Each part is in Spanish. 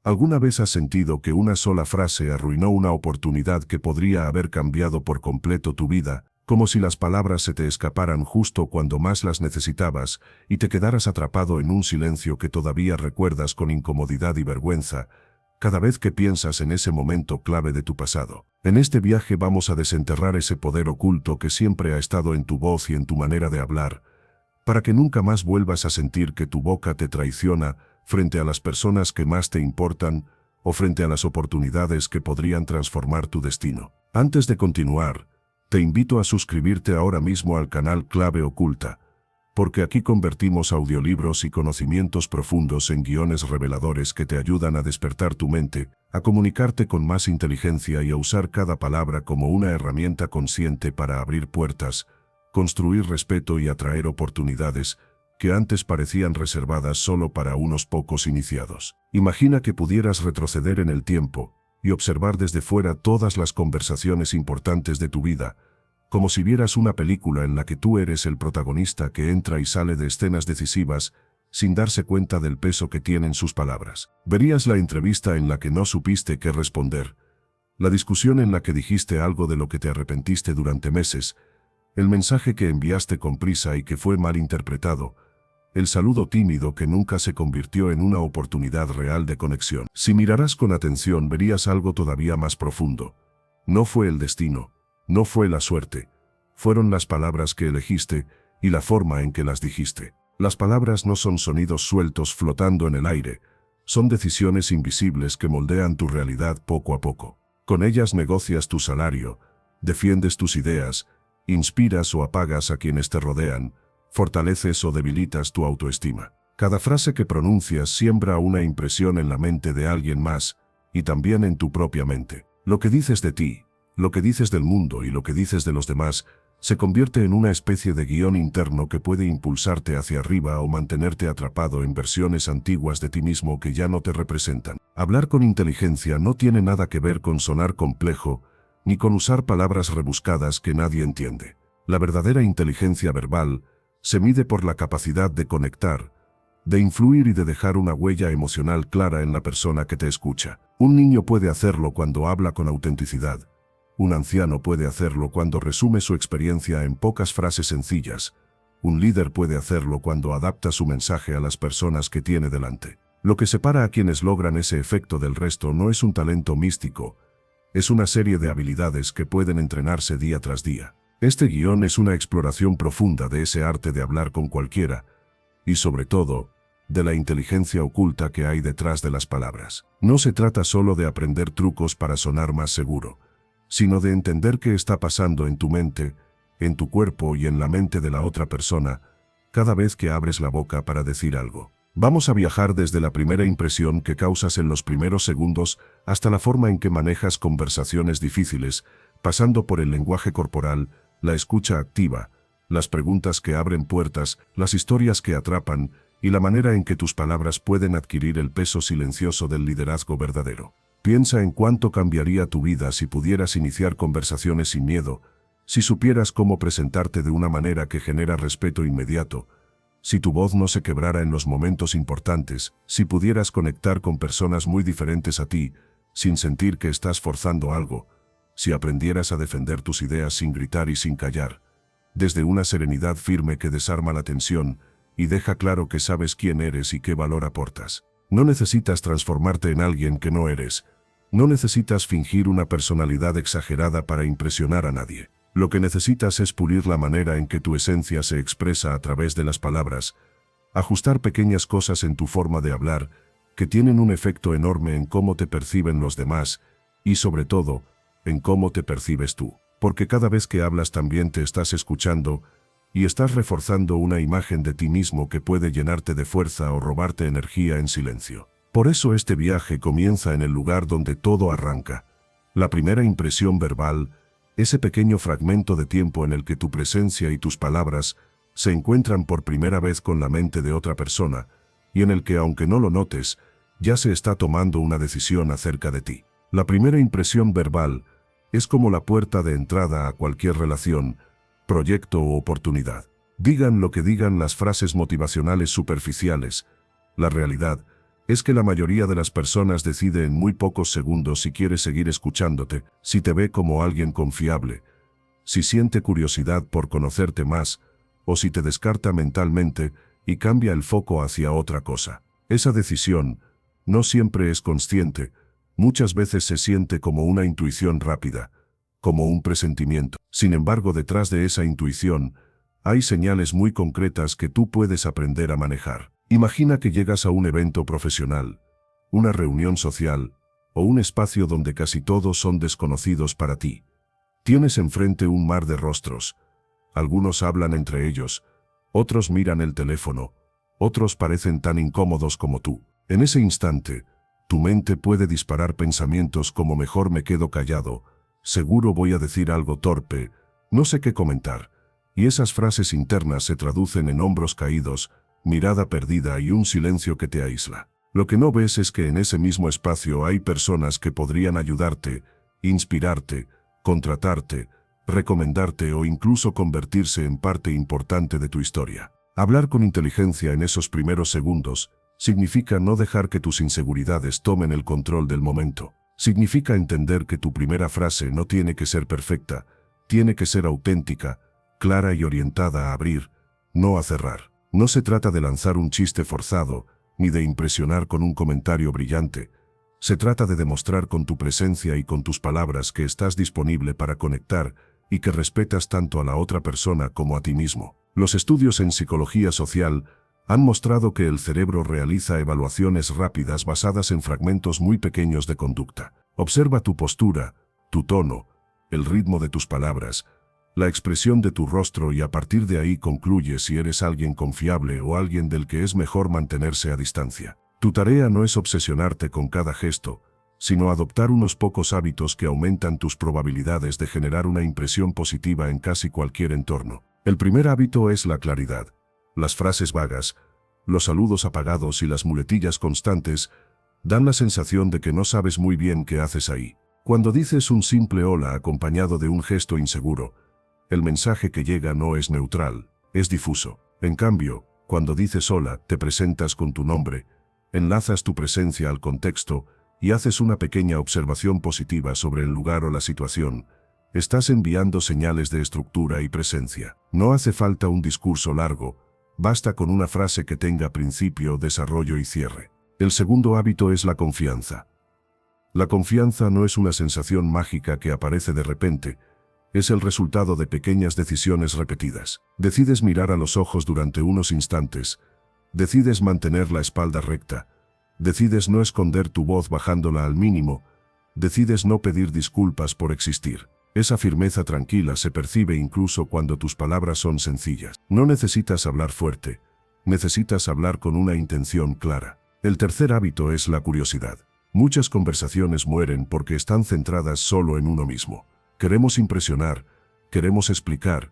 ¿Alguna vez has sentido que una sola frase arruinó una oportunidad que podría haber cambiado por completo tu vida, como si las palabras se te escaparan justo cuando más las necesitabas y te quedaras atrapado en un silencio que todavía recuerdas con incomodidad y vergüenza cada vez que piensas en ese momento clave de tu pasado? En este viaje vamos a desenterrar ese poder oculto que siempre ha estado en tu voz y en tu manera de hablar, para que nunca más vuelvas a sentir que tu boca te traiciona frente a las personas que más te importan o frente a las oportunidades que podrían transformar tu destino. Antes de continuar, te invito a suscribirte ahora mismo al canal Clave Oculta, porque aquí convertimos audiolibros y conocimientos profundos en guiones reveladores que te ayudan a despertar tu mente, a comunicarte con más inteligencia y a usar cada palabra como una herramienta consciente para abrir puertas, construir respeto y atraer oportunidades que antes parecían reservadas solo para unos pocos iniciados. Imagina que pudieras retroceder en el tiempo y observar desde fuera todas las conversaciones importantes de tu vida, como si vieras una película en la que tú eres el protagonista que entra y sale de escenas decisivas sin darse cuenta del peso que tienen sus palabras. Verías la entrevista en la que no supiste qué responder, la discusión en la que dijiste algo de lo que te arrepentiste durante meses, el mensaje que enviaste con prisa y que fue mal interpretado, el saludo tímido que nunca se convirtió en una oportunidad real de conexión. Si miraras con atención, verías algo todavía más profundo. No fue el destino, no fue la suerte, fueron las palabras que elegiste y la forma en que las dijiste. Las palabras no son sonidos sueltos flotando en el aire, son decisiones invisibles que moldean tu realidad poco a poco. Con ellas negocias tu salario, defiendes tus ideas, inspiras o apagas a quienes te rodean, fortaleces o debilitas tu autoestima. Cada frase que pronuncias siembra una impresión en la mente de alguien más y también en tu propia mente. Lo que dices de ti, lo que dices del mundo y lo que dices de los demás se convierte en una especie de guión interno que puede impulsarte hacia arriba o mantenerte atrapado en versiones antiguas de ti mismo que ya no te representan. Hablar con inteligencia no tiene nada que ver con sonar complejo ni con usar palabras rebuscadas que nadie entiende. La verdadera inteligencia verbal se mide por la capacidad de conectar, de influir y de dejar una huella emocional clara en la persona que te escucha. Un niño puede hacerlo cuando habla con autenticidad. Un anciano puede hacerlo cuando resume su experiencia en pocas frases sencillas. Un líder puede hacerlo cuando adapta su mensaje a las personas que tiene delante. Lo que separa a quienes logran ese efecto del resto no es un talento místico, es una serie de habilidades que pueden entrenarse día tras día. Este guión es una exploración profunda de ese arte de hablar con cualquiera, y sobre todo, de la inteligencia oculta que hay detrás de las palabras. No se trata solo de aprender trucos para sonar más seguro, sino de entender qué está pasando en tu mente, en tu cuerpo y en la mente de la otra persona, cada vez que abres la boca para decir algo. Vamos a viajar desde la primera impresión que causas en los primeros segundos hasta la forma en que manejas conversaciones difíciles, pasando por el lenguaje corporal, la escucha activa, las preguntas que abren puertas, las historias que atrapan y la manera en que tus palabras pueden adquirir el peso silencioso del liderazgo verdadero. Piensa en cuánto cambiaría tu vida si pudieras iniciar conversaciones sin miedo, si supieras cómo presentarte de una manera que genera respeto inmediato, si tu voz no se quebrara en los momentos importantes, si pudieras conectar con personas muy diferentes a ti, sin sentir que estás forzando algo, si aprendieras a defender tus ideas sin gritar y sin callar, desde una serenidad firme que desarma la tensión y deja claro que sabes quién eres y qué valor aportas. No necesitas transformarte en alguien que no eres. No necesitas fingir una personalidad exagerada para impresionar a nadie. Lo que necesitas es pulir la manera en que tu esencia se expresa a través de las palabras, ajustar pequeñas cosas en tu forma de hablar que tienen un efecto enorme en cómo te perciben los demás y, sobre todo, en cómo te percibes tú. Porque cada vez que hablas también te estás escuchando y estás reforzando una imagen de ti mismo que puede llenarte de fuerza o robarte energía en silencio. Por eso este viaje comienza en el lugar donde todo arranca. La primera impresión verbal, ese pequeño fragmento de tiempo en el que tu presencia y tus palabras se encuentran por primera vez con la mente de otra persona y en el que, aunque no lo notes, ya se está tomando una decisión acerca de ti. La primera impresión verbal es como la puerta de entrada a cualquier relación, proyecto o oportunidad. Digan lo que digan las frases motivacionales superficiales, la realidad es que la mayoría de las personas decide en muy pocos segundos si quiere seguir escuchándote, si te ve como alguien confiable, si siente curiosidad por conocerte más, o si te descarta mentalmente y cambia el foco hacia otra cosa. Esa decisión no siempre es consciente, muchas veces se siente como una intuición rápida, como un presentimiento. Sin embargo, detrás de esa intuición, hay señales muy concretas que tú puedes aprender a manejar. Imagina que llegas a un evento profesional, una reunión social, o un espacio donde casi todos son desconocidos para ti. Tienes enfrente un mar de rostros. Algunos hablan entre ellos, otros miran el teléfono, otros parecen tan incómodos como tú. En ese instante, tu mente puede disparar pensamientos como mejor me quedo callado, seguro voy a decir algo torpe, no sé qué comentar. Y esas frases internas se traducen en hombros caídos, mirada perdida y un silencio que te aísla. Lo que no ves es que en ese mismo espacio hay personas que podrían ayudarte, inspirarte, contratarte, recomendarte o incluso convertirse en parte importante de tu historia. Hablar con inteligencia en esos primeros segundos significa no dejar que tus inseguridades tomen el control del momento. Significa entender que tu primera frase no tiene que ser perfecta, tiene que ser auténtica, clara y orientada a abrir, no a cerrar. No se trata de lanzar un chiste forzado, ni de impresionar con un comentario brillante. Se trata de demostrar con tu presencia y con tus palabras que estás disponible para conectar y que respetas tanto a la otra persona como a ti mismo. Los estudios en psicología social han mostrado que el cerebro realiza evaluaciones rápidas basadas en fragmentos muy pequeños de conducta. Observa tu postura, tu tono, el ritmo de tus palabras, la expresión de tu rostro y a partir de ahí concluye si eres alguien confiable o alguien del que es mejor mantenerse a distancia. Tu tarea no es obsesionarte con cada gesto, sino adoptar unos pocos hábitos que aumentan tus probabilidades de generar una impresión positiva en casi cualquier entorno. El primer hábito es la claridad. Las frases vagas, los saludos apagados y las muletillas constantes dan la sensación de que no sabes muy bien qué haces ahí. Cuando dices un simple hola acompañado de un gesto inseguro, el mensaje que llega no es neutral, es difuso. En cambio, cuando dices hola, te presentas con tu nombre, enlazas tu presencia al contexto y haces una pequeña observación positiva sobre el lugar o la situación. Estás enviando señales de estructura y presencia. No hace falta un discurso largo, basta con una frase que tenga principio, desarrollo y cierre. El segundo hábito es la confianza. La confianza no es una sensación mágica que aparece de repente, es el resultado de pequeñas decisiones repetidas. Decides mirar a los ojos durante unos instantes, decides mantener la espalda recta, decides no esconder tu voz bajándola al mínimo, decides no pedir disculpas por existir. Esa firmeza tranquila se percibe incluso cuando tus palabras son sencillas. No necesitas hablar fuerte, necesitas hablar con una intención clara. El tercer hábito es la curiosidad. Muchas conversaciones mueren porque están centradas solo en uno mismo. Queremos impresionar, queremos explicar,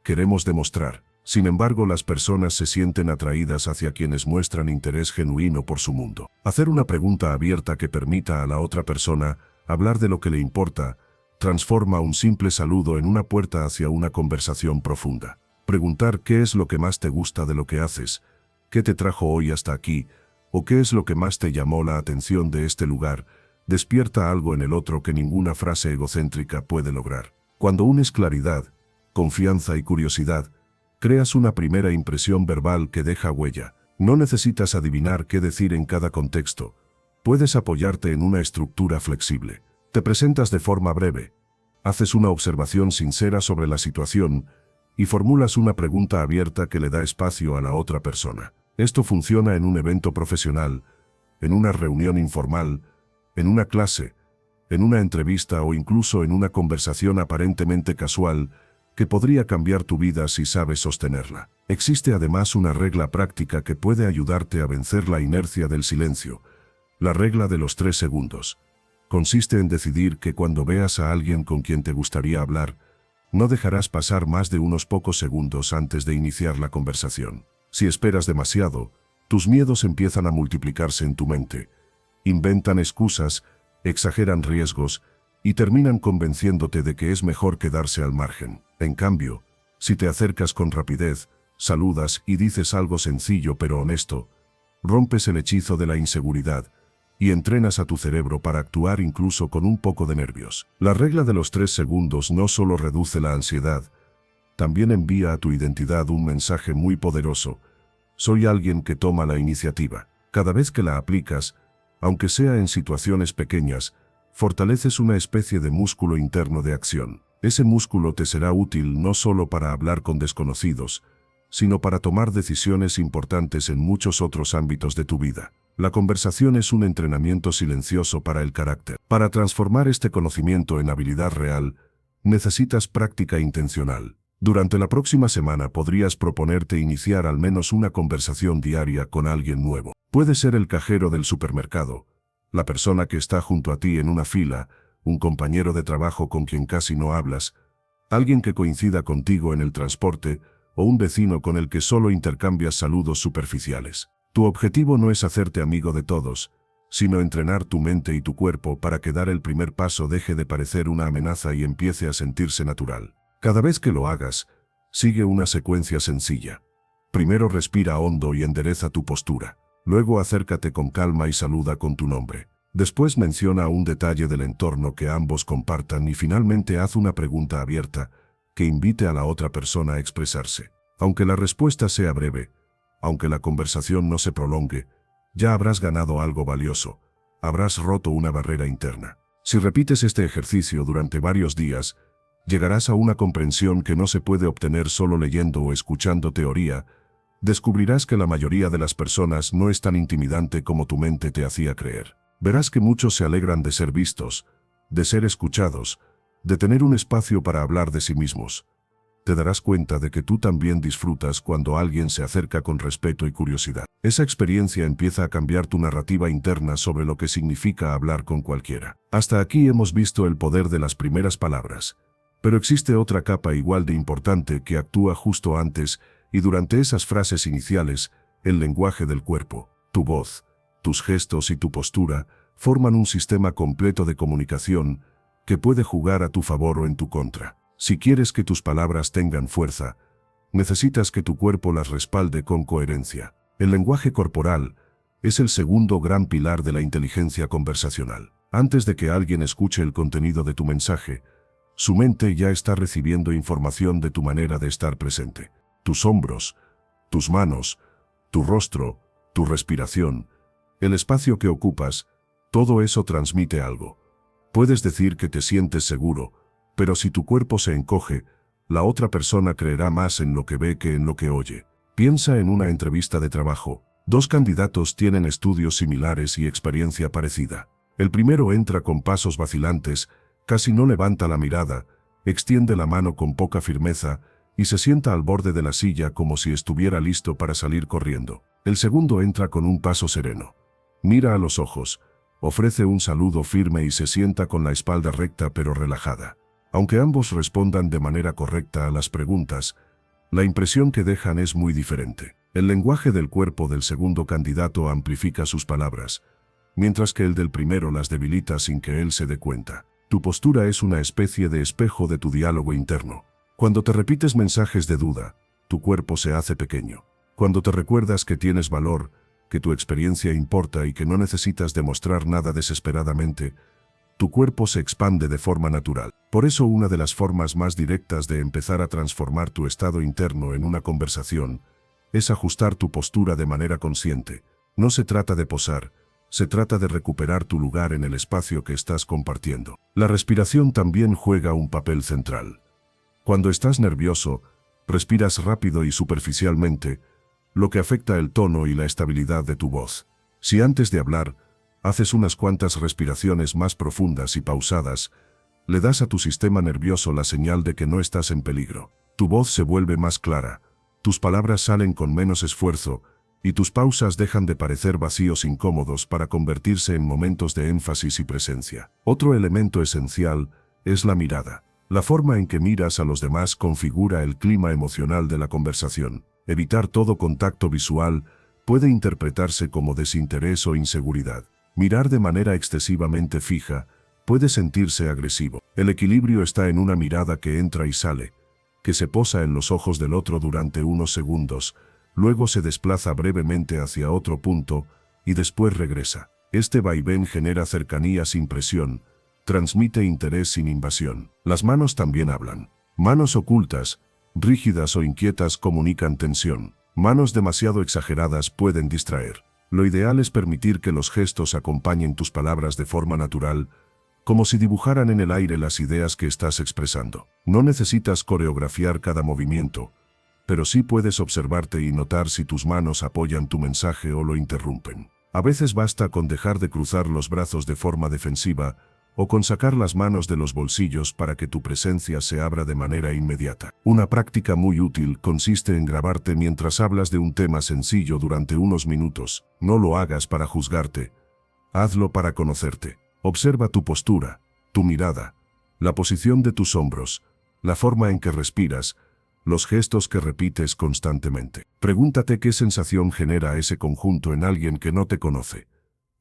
queremos demostrar. Sin embargo, las personas se sienten atraídas hacia quienes muestran interés genuino por su mundo. Hacer una pregunta abierta que permita a la otra persona hablar de lo que le importa transforma un simple saludo en una puerta hacia una conversación profunda. Preguntar qué es lo que más te gusta de lo que haces, qué te trajo hoy hasta aquí, o qué es lo que más te llamó la atención de este lugar, despierta algo en el otro que ninguna frase egocéntrica puede lograr. Cuando unes claridad, confianza y curiosidad, creas una primera impresión verbal que deja huella. No necesitas adivinar qué decir en cada contexto. Puedes apoyarte en una estructura flexible. Te presentas de forma breve, haces una observación sincera sobre la situación y formulas una pregunta abierta que le da espacio a la otra persona. Esto funciona en un evento profesional, en una reunión informal, en una clase, en una entrevista o incluso en una conversación aparentemente casual que podría cambiar tu vida si sabes sostenerla. Existe además una regla práctica que puede ayudarte a vencer la inercia del silencio, la regla de los 3 segundos. Consiste en decidir que cuando veas a alguien con quien te gustaría hablar, no dejarás pasar más de unos pocos segundos antes de iniciar la conversación. Si esperas demasiado, tus miedos empiezan a multiplicarse en tu mente. Inventan excusas, exageran riesgos y terminan convenciéndote de que es mejor quedarse al margen. En cambio, si te acercas con rapidez, saludas y dices algo sencillo pero honesto, rompes el hechizo de la inseguridad y entrenas a tu cerebro para actuar incluso con un poco de nervios. La regla de los 3 segundos no solo reduce la ansiedad, también envía a tu identidad un mensaje muy poderoso. Soy alguien que toma la iniciativa. Cada vez que la aplicas, aunque sea en situaciones pequeñas, fortaleces una especie de músculo interno de acción. Ese músculo te será útil no solo para hablar con desconocidos, sino para tomar decisiones importantes en muchos otros ámbitos de tu vida. La conversación es un entrenamiento silencioso para el carácter. Para transformar este conocimiento en habilidad real, necesitas práctica intencional. Durante la próxima semana podrías proponerte iniciar al menos una conversación diaria con alguien nuevo. Puede ser el cajero del supermercado, la persona que está junto a ti en una fila, un compañero de trabajo con quien casi no hablas, alguien que coincida contigo en el transporte o un vecino con el que solo intercambias saludos superficiales. Tu objetivo no es hacerte amigo de todos, sino entrenar tu mente y tu cuerpo para que dar el primer paso deje de parecer una amenaza y empiece a sentirse natural. Cada vez que lo hagas, sigue una secuencia sencilla. Primero respira hondo y endereza tu postura. Luego acércate con calma y saluda con tu nombre. Después menciona un detalle del entorno que ambos compartan y finalmente haz una pregunta abierta que invite a la otra persona a expresarse. Aunque la respuesta sea breve, aunque la conversación no se prolongue, ya habrás ganado algo valioso. Habrás roto una barrera interna. Si repites este ejercicio durante varios días, llegarás a una comprensión que no se puede obtener solo leyendo o escuchando teoría. Descubrirás que la mayoría de las personas no es tan intimidante como tu mente te hacía creer. Verás que muchos se alegran de ser vistos, de ser escuchados, de tener un espacio para hablar de sí mismos. Te darás cuenta de que tú también disfrutas cuando alguien se acerca con respeto y curiosidad. Esa experiencia empieza a cambiar tu narrativa interna sobre lo que significa hablar con cualquiera. Hasta aquí hemos visto el poder de las primeras palabras. Pero existe otra capa igual de importante que actúa justo antes y durante esas frases iniciales, el lenguaje del cuerpo. Tu voz, tus gestos y tu postura forman un sistema completo de comunicación que puede jugar a tu favor o en tu contra. Si quieres que tus palabras tengan fuerza, necesitas que tu cuerpo las respalde con coherencia. El lenguaje corporal es el segundo gran pilar de la inteligencia conversacional. Antes de que alguien escuche el contenido de tu mensaje, su mente ya está recibiendo información de tu manera de estar presente. Tus hombros, tus manos, tu rostro, tu respiración, el espacio que ocupas, todo eso transmite algo. Puedes decir que te sientes seguro, pero si tu cuerpo se encoge, la otra persona creerá más en lo que ve que en lo que oye. Piensa en una entrevista de trabajo. 2 candidatos tienen estudios similares y experiencia parecida. El primero entra con pasos vacilantes, casi no levanta la mirada, extiende la mano con poca firmeza y se sienta al borde de la silla como si estuviera listo para salir corriendo. El segundo entra con un paso sereno. Mira a los ojos, ofrece un saludo firme y se sienta con la espalda recta pero relajada. Aunque ambos respondan de manera correcta a las preguntas, la impresión que dejan es muy diferente. El lenguaje del cuerpo del segundo candidato amplifica sus palabras, mientras que el del primero las debilita sin que él se dé cuenta. Tu postura es una especie de espejo de tu diálogo interno. Cuando te repites mensajes de duda, tu cuerpo se hace pequeño. Cuando te recuerdas que tienes valor, que tu experiencia importa y que no necesitas demostrar nada desesperadamente, tu cuerpo se expande de forma natural. Por eso una de las formas más directas de empezar a transformar tu estado interno en una conversación es ajustar tu postura de manera consciente. No se trata de posar, se trata de recuperar tu lugar en el espacio que estás compartiendo. La respiración también juega un papel central. Cuando estás nervioso, respiras rápido y superficialmente, lo que afecta el tono y la estabilidad de tu voz. Si antes de hablar, haces unas cuantas respiraciones más profundas y pausadas, le das a tu sistema nervioso la señal de que no estás en peligro. Tu voz se vuelve más clara, tus palabras salen con menos esfuerzo, y tus pausas dejan de parecer vacíos incómodos para convertirse en momentos de énfasis y presencia. Otro elemento esencial es la mirada. La forma en que miras a los demás configura el clima emocional de la conversación. Evitar todo contacto visual puede interpretarse como desinterés o inseguridad. Mirar de manera excesivamente fija puede sentirse agresivo. El equilibrio está en una mirada que entra y sale, que se posa en los ojos del otro durante unos segundos, luego se desplaza brevemente hacia otro punto y después regresa. Este vaivén genera cercanía sin presión, transmite interés sin invasión. Las manos también hablan. Manos ocultas, rígidas o inquietas comunican tensión. Manos demasiado exageradas pueden distraer. Lo ideal es permitir que los gestos acompañen tus palabras de forma natural, como si dibujaran en el aire las ideas que estás expresando. No necesitas coreografiar cada movimiento, pero sí puedes observarte y notar si tus manos apoyan tu mensaje o lo interrumpen. A veces basta con dejar de cruzar los brazos de forma defensiva o con sacar las manos de los bolsillos para que tu presencia se abra de manera inmediata. Una práctica muy útil consiste en grabarte mientras hablas de un tema sencillo durante unos minutos. No lo hagas para juzgarte, hazlo para conocerte. Observa tu postura, tu mirada, la posición de tus hombros, la forma en que respiras, los gestos que repites constantemente. Pregúntate qué sensación genera ese conjunto en alguien que no te conoce.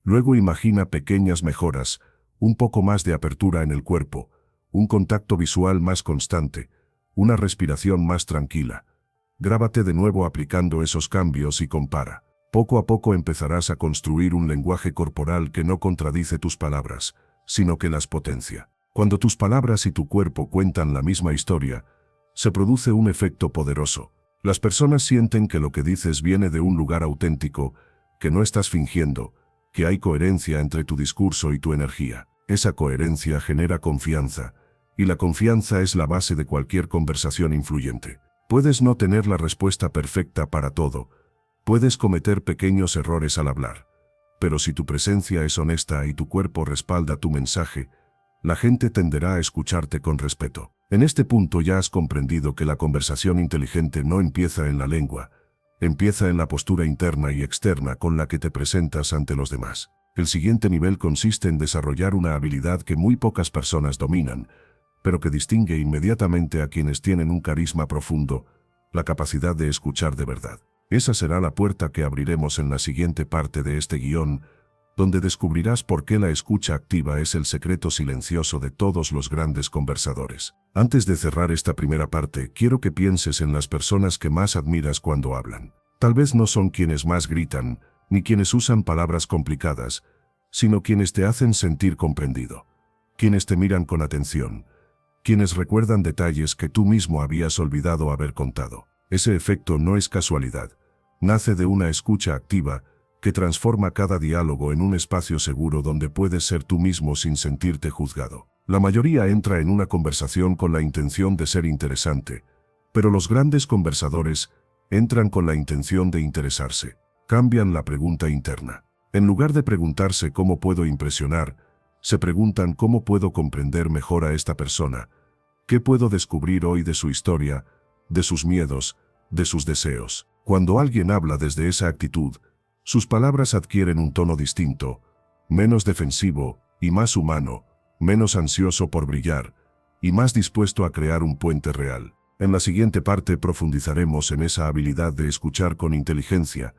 Luego imagina pequeñas mejoras, un poco más de apertura en el cuerpo, un contacto visual más constante, una respiración más tranquila. Grábate de nuevo aplicando esos cambios y compara. Poco a poco empezarás a construir un lenguaje corporal que no contradice tus palabras, sino que las potencia. Cuando tus palabras y tu cuerpo cuentan la misma historia, se produce un efecto poderoso. Las personas sienten que lo que dices viene de un lugar auténtico, que no estás fingiendo, que hay coherencia entre tu discurso y tu energía. Esa coherencia genera confianza, y la confianza es la base de cualquier conversación influyente. Puedes no tener la respuesta perfecta para todo, puedes cometer pequeños errores al hablar, pero si tu presencia es honesta y tu cuerpo respalda tu mensaje, la gente tenderá a escucharte con respeto. En este punto ya has comprendido que la conversación inteligente no empieza en la lengua, empieza en la postura interna y externa con la que te presentas ante los demás. El siguiente nivel consiste en desarrollar una habilidad que muy pocas personas dominan, pero que distingue inmediatamente a quienes tienen un carisma profundo, la capacidad de escuchar de verdad. Esa será la puerta que abriremos en la siguiente parte de este guión, donde descubrirás por qué la escucha activa es el secreto silencioso de todos los grandes conversadores. Antes de cerrar esta primera parte, quiero que pienses en las personas que más admiras cuando hablan. Tal vez no son quienes más gritan, ni quienes usan palabras complicadas, sino quienes te hacen sentir comprendido, quienes te miran con atención, quienes recuerdan detalles que tú mismo habías olvidado haber contado. Ese efecto no es casualidad, nace de una escucha activa que transforma cada diálogo en un espacio seguro donde puedes ser tú mismo sin sentirte juzgado. La mayoría entra en una conversación con la intención de ser interesante, pero los grandes conversadores entran con la intención de interesarse. Cambian la pregunta interna. En lugar de preguntarse cómo puedo impresionar, se preguntan cómo puedo comprender mejor a esta persona, qué puedo descubrir hoy de su historia, de sus miedos, de sus deseos. Cuando alguien habla desde esa actitud, sus palabras adquieren un tono distinto, menos defensivo y más humano, menos ansioso por brillar y más dispuesto a crear un puente real. En la siguiente parte profundizaremos en esa habilidad de escuchar con inteligencia,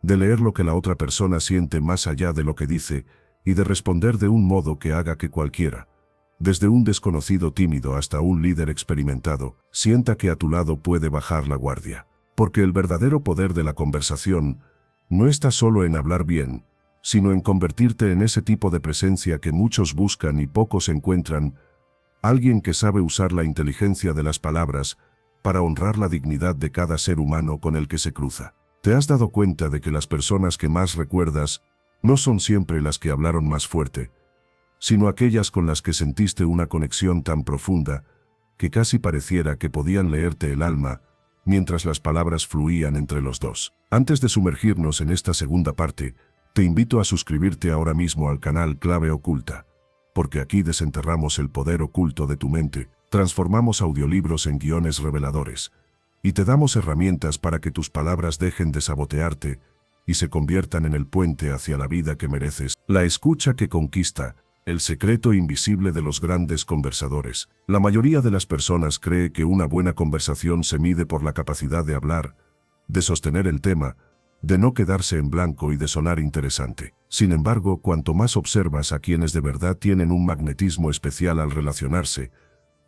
de leer lo que la otra persona siente más allá de lo que dice y de responder de un modo que haga que cualquiera, desde un desconocido tímido hasta un líder experimentado, sienta que a tu lado puede bajar la guardia. Porque el verdadero poder de la conversación no está solo en hablar bien, sino en convertirte en ese tipo de presencia que muchos buscan y pocos encuentran, alguien que sabe usar la inteligencia de las palabras para honrar la dignidad de cada ser humano con el que se cruza. ¿Te has dado cuenta de que las personas que más recuerdas no son siempre las que hablaron más fuerte, sino aquellas con las que sentiste una conexión tan profunda que casi pareciera que podían leerte el alma mientras las palabras fluían entre los dos? Antes de sumergirnos en esta segunda parte, te invito a suscribirte ahora mismo al canal Clave Oculta, porque aquí desenterramos el poder oculto de tu mente, transformamos audiolibros en guiones reveladores, y te damos herramientas para que tus palabras dejen de sabotearte y se conviertan en el puente hacia la vida que mereces. La escucha que conquista, el secreto invisible de los grandes conversadores. La mayoría de las personas cree que una buena conversación se mide por la capacidad de hablar, de sostener el tema, de no quedarse en blanco y de sonar interesante. Sin embargo, cuanto más observas a quienes de verdad tienen un magnetismo especial al relacionarse,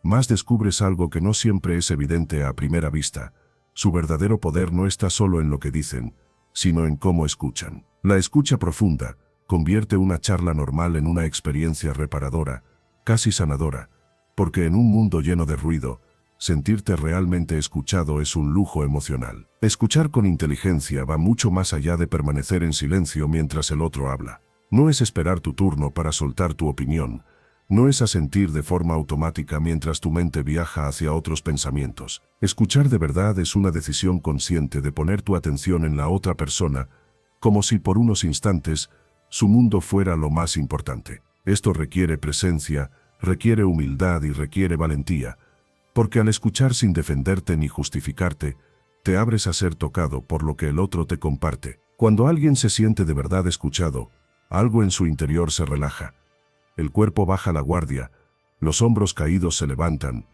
más descubres algo que no siempre es evidente a primera vista: Su verdadero poder no está solo en lo que dicen, sino en cómo escuchan. La escucha profunda convierte una charla normal en una experiencia reparadora, casi sanadora, porque en un mundo lleno de ruido, sentirte realmente escuchado es un lujo emocional. Escuchar con inteligencia va mucho más allá de permanecer en silencio mientras el otro habla. No es esperar tu turno para soltar tu opinión, no es asentir de forma automática mientras tu mente viaja hacia otros pensamientos. Escuchar de verdad es una decisión consciente de poner tu atención en la otra persona, como si por unos instantes su mundo fuera lo más importante. Esto requiere presencia, requiere humildad y requiere valentía, porque al escuchar sin defenderte ni justificarte, te abres a ser tocado por lo que el otro te comparte. Cuando alguien se siente de verdad escuchado, algo en su interior se relaja. El cuerpo baja la guardia, los hombros caídos se levantan,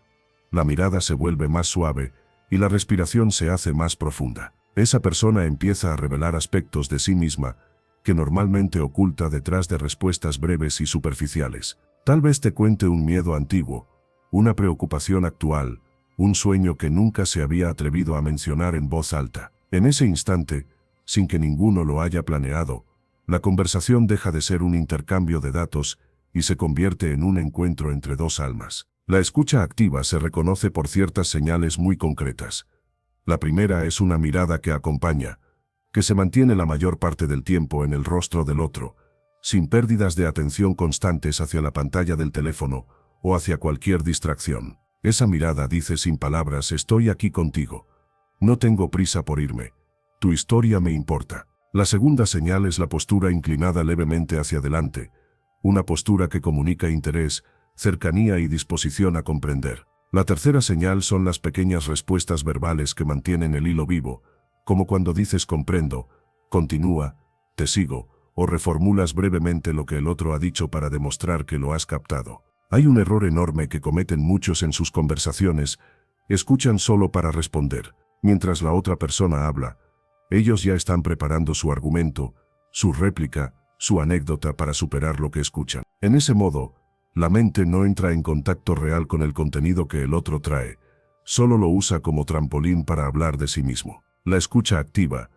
la mirada se vuelve más suave y la respiración se hace más profunda. Esa persona empieza a revelar aspectos de sí misma que normalmente oculta detrás de respuestas breves y superficiales. Tal vez te cuente un miedo antiguo, una preocupación actual, un sueño que nunca se había atrevido a mencionar en voz alta. En ese instante, sin que ninguno lo haya planeado, la conversación deja de ser un intercambio de datos y se convierte en un encuentro entre dos almas. La escucha activa se reconoce por ciertas señales muy concretas. La primera es una mirada que acompaña, que se mantiene la mayor parte del tiempo en el rostro del otro, sin pérdidas de atención constantes hacia la pantalla del teléfono o hacia cualquier distracción. Esa mirada dice sin palabras: estoy aquí contigo. No tengo prisa por irme. Tu historia me importa. La segunda señal es la postura inclinada levemente hacia adelante, una postura que comunica interés, cercanía y disposición a comprender. La tercera señal son las pequeñas respuestas verbales que mantienen el hilo vivo, como cuando dices comprendo, continúa, te sigo, o reformulas brevemente lo que el otro ha dicho para demostrar que lo has captado. Hay un error enorme que cometen muchos en sus conversaciones: escuchan solo para responder. Mientras la otra persona habla, ellos ya están preparando su argumento, su réplica, su anécdota para superar lo que escuchan. En ese modo, la mente no entra en contacto real con el contenido que el otro trae, solo lo usa como trampolín para hablar de sí mismo. La escucha activa,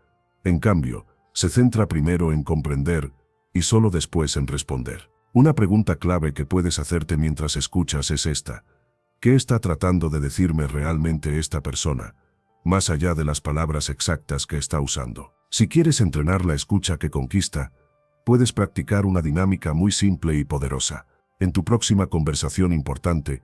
en cambio, se centra primero en comprender y solo después en responder. Una pregunta clave que puedes hacerte mientras escuchas es esta: ¿qué está tratando de decirme realmente esta persona, más allá de las palabras exactas que está usando? Si quieres entrenar la escucha que conquista, puedes practicar una dinámica muy simple y poderosa. En tu próxima conversación importante,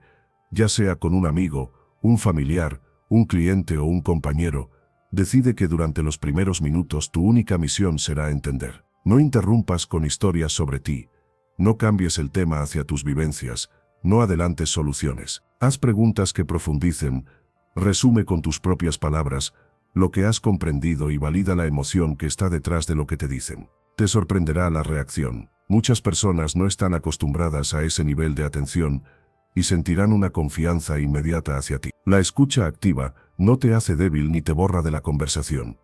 ya sea con un amigo, un familiar, un cliente o un compañero, decide que durante los primeros minutos tu única misión será entender. No interrumpas con historias sobre ti, no cambies el tema hacia tus vivencias, no adelantes soluciones. Haz preguntas que profundicen, resume con tus propias palabras lo que has comprendido y valida la emoción que está detrás de lo que te dicen. Te sorprenderá la reacción. Muchas personas no están acostumbradas a ese nivel de atención y sentirán una confianza inmediata hacia ti. La escucha activa no te hace débil ni te borra de la conversación.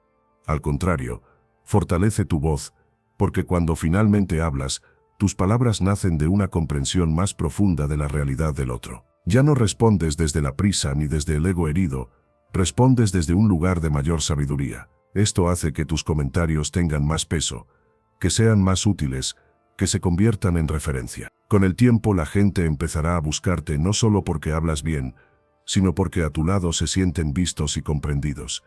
Al contrario, fortalece tu voz, porque cuando finalmente hablas, tus palabras nacen de una comprensión más profunda de la realidad del otro. Ya no respondes desde la prisa ni desde el ego herido, respondes desde un lugar de mayor sabiduría. Esto hace que tus comentarios tengan más peso, que sean más útiles, que se conviertan en referencia. Con el tiempo la gente empezará a buscarte no solo porque hablas bien, sino porque a tu lado se sienten vistos y comprendidos.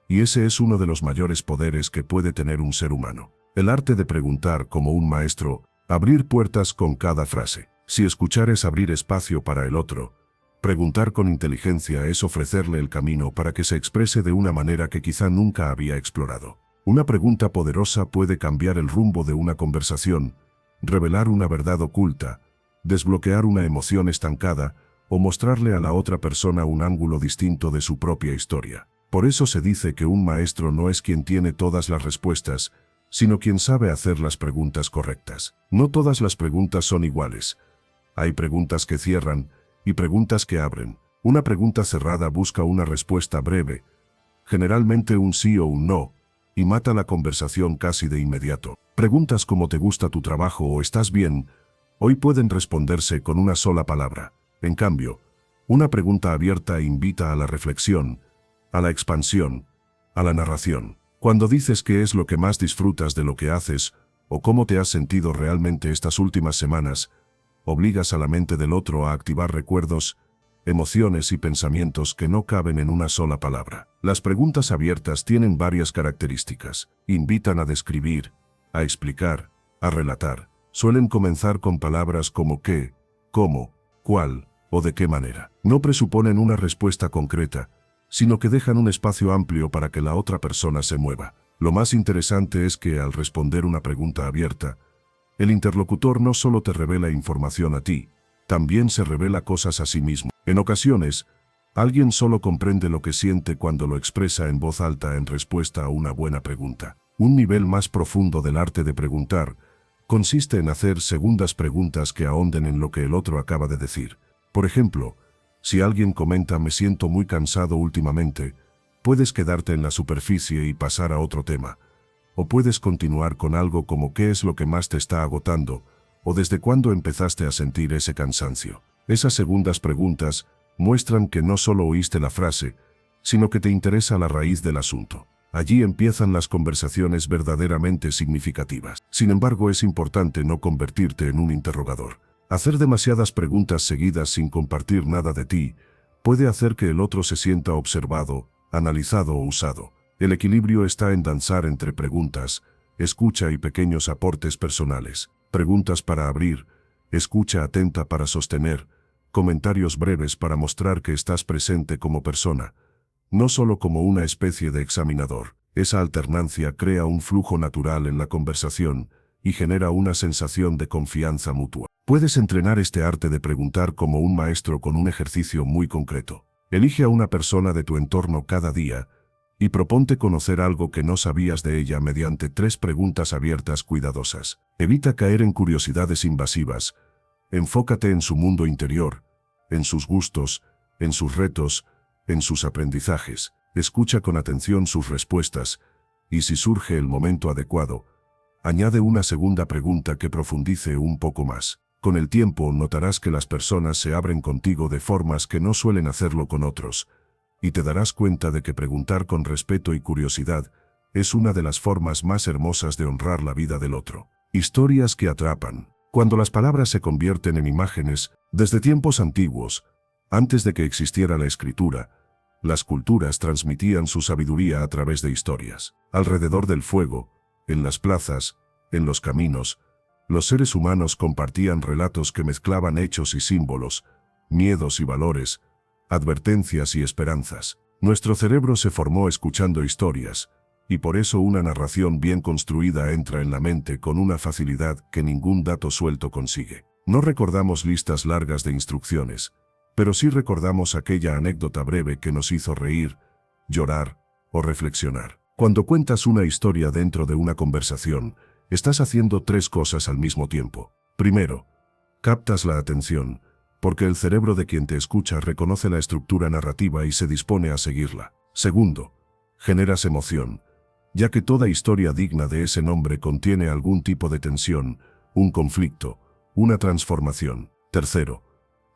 Y ese es uno de los mayores poderes que puede tener un ser humano. El arte de preguntar como un maestro, abrir puertas con cada frase. Si escuchar es abrir espacio para el otro, preguntar con inteligencia es ofrecerle el camino para que se exprese de una manera que quizá nunca había explorado. Una pregunta poderosa puede cambiar el rumbo de una conversación, revelar una verdad oculta, desbloquear una emoción estancada o mostrarle a la otra persona un ángulo distinto de su propia historia. Por eso se dice que un maestro no es quien tiene todas las respuestas, sino quien sabe hacer las preguntas correctas. No todas las preguntas son iguales. Hay preguntas que cierran y preguntas que abren. Una pregunta cerrada busca una respuesta breve, generalmente un sí o un no, y mata la conversación casi de inmediato. Preguntas como ¿te gusta tu trabajo o estás bien? Hoy pueden responderse con una sola palabra. En cambio, una pregunta abierta invita a la reflexión, a la expansión, a la narración. Cuando dices qué es lo que más disfrutas de lo que haces, o cómo te has sentido realmente estas últimas semanas, obligas a la mente del otro a activar recuerdos, emociones y pensamientos que no caben en una sola palabra. Las preguntas abiertas tienen varias características. Invitan a describir, a explicar, a relatar. Suelen comenzar con palabras como qué, cómo, cuál o de qué manera. No presuponen una respuesta concreta, sino que dejan un espacio amplio para que la otra persona se mueva. Lo más interesante es que, al responder una pregunta abierta, el interlocutor no solo te revela información a ti, también se revela cosas a sí mismo. En ocasiones, alguien solo comprende lo que siente cuando lo expresa en voz alta en respuesta a una buena pregunta. Un nivel más profundo del arte de preguntar consiste en hacer segundas preguntas que ahonden en lo que el otro acaba de decir. Por ejemplo, si alguien comenta "me siento muy cansado últimamente", puedes quedarte en la superficie y pasar a otro tema. O puedes continuar con algo como "¿qué es lo que más te está agotando?" o "¿desde cuándo empezaste a sentir ese cansancio?". Esas segundas preguntas muestran que no solo oíste la frase, sino que te interesa la raíz del asunto. Allí empiezan las conversaciones verdaderamente significativas. Sin embargo, es importante no convertirte en un interrogador. Hacer demasiadas preguntas seguidas sin compartir nada de ti puede hacer que el otro se sienta observado, analizado o usado. El equilibrio está en danzar entre preguntas, escucha y pequeños aportes personales. Preguntas para abrir, escucha atenta para sostener, comentarios breves para mostrar que estás presente como persona, no solo como una especie de examinador. Esa alternancia crea un flujo natural en la conversación y genera una sensación de confianza mutua. Puedes entrenar este arte de preguntar como un maestro con un ejercicio muy concreto. Elige a una persona de tu entorno cada día y proponte conocer algo que no sabías de ella mediante 3 preguntas abiertas cuidadosas. Evita caer en curiosidades invasivas. Enfócate en su mundo interior, en sus gustos, en sus retos, en sus aprendizajes. Escucha con atención sus respuestas y, si surge el momento adecuado, añade una segunda pregunta que profundice un poco más. Con el tiempo notarás que las personas se abren contigo de formas que no suelen hacerlo con otros, y te darás cuenta de que preguntar con respeto y curiosidad es una de las formas más hermosas de honrar la vida del otro. Historias que atrapan. Cuando las palabras se convierten en imágenes, desde tiempos antiguos, antes de que existiera la escritura, las culturas transmitían su sabiduría a través de historias. Alrededor del fuego, en las plazas, en los caminos, los seres humanos compartían relatos que mezclaban hechos y símbolos, miedos y valores, advertencias y esperanzas. Nuestro cerebro se formó escuchando historias, y por eso una narración bien construida entra en la mente con una facilidad que ningún dato suelto consigue. No recordamos listas largas de instrucciones, pero sí recordamos aquella anécdota breve que nos hizo reír, llorar o reflexionar. Cuando cuentas una historia dentro de una conversación, estás haciendo 3 cosas al mismo tiempo. Primero, captas la atención, porque el cerebro de quien te escucha reconoce la estructura narrativa y se dispone a seguirla. Segundo, generas emoción, ya que toda historia digna de ese nombre contiene algún tipo de tensión, un conflicto, una transformación. Tercero,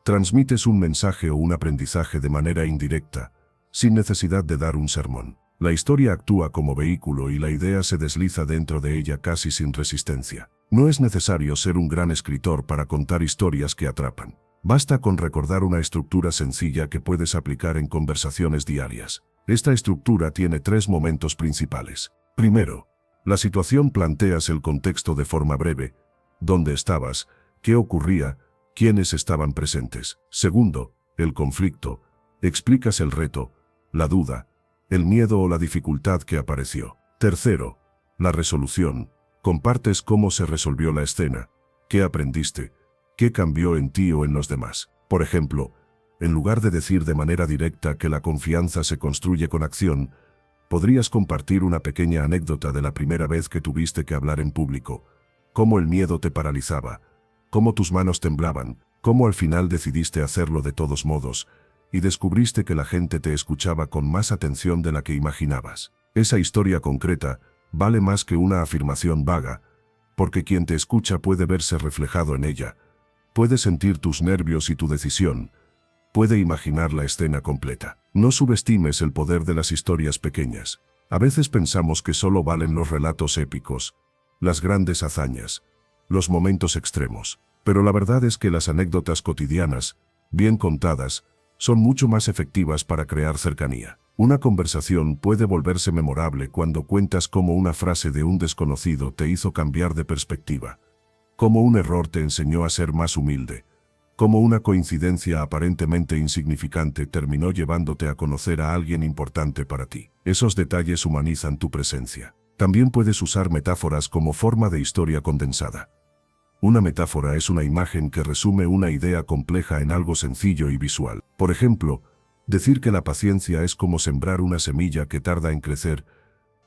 transmites un mensaje o un aprendizaje de manera indirecta, sin necesidad de dar un sermón. La historia actúa como vehículo y la idea se desliza dentro de ella casi sin resistencia. No es necesario ser un gran escritor para contar historias que atrapan. Basta con recordar una estructura sencilla que puedes aplicar en conversaciones diarias. Esta estructura tiene 3 momentos principales. Primero, la situación. Planteas el contexto de forma breve: dónde estabas, qué ocurría, quiénes estaban presentes. Segundo, el conflicto. Explicas el reto, la duda, el miedo o la dificultad que apareció. Tercero, la resolución. Compartes cómo se resolvió la escena, qué aprendiste, qué cambió en ti o en los demás. Por ejemplo, en lugar de decir de manera directa que la confianza se construye con acción, podrías compartir una pequeña anécdota de la primera vez que tuviste que hablar en público, cómo el miedo te paralizaba, cómo tus manos temblaban, cómo al final decidiste hacerlo de todos modos, y descubriste que la gente te escuchaba con más atención de la que imaginabas. Esa historia concreta vale más que una afirmación vaga, porque quien te escucha puede verse reflejado en ella, puede sentir tus nervios y tu decisión, puede imaginar la escena completa. No subestimes el poder de las historias pequeñas. A veces pensamos que solo valen los relatos épicos, las grandes hazañas, los momentos extremos. Pero la verdad es que las anécdotas cotidianas, bien contadas, son mucho más efectivas para crear cercanía. Una conversación puede volverse memorable cuando cuentas cómo una frase de un desconocido te hizo cambiar de perspectiva, cómo un error te enseñó a ser más humilde, cómo una coincidencia aparentemente insignificante terminó llevándote a conocer a alguien importante para ti. Esos detalles humanizan tu presencia. También puedes usar metáforas como forma de historia condensada. Una metáfora es una imagen que resume una idea compleja en algo sencillo y visual. Por ejemplo, decir que la paciencia es como sembrar una semilla que tarda en crecer,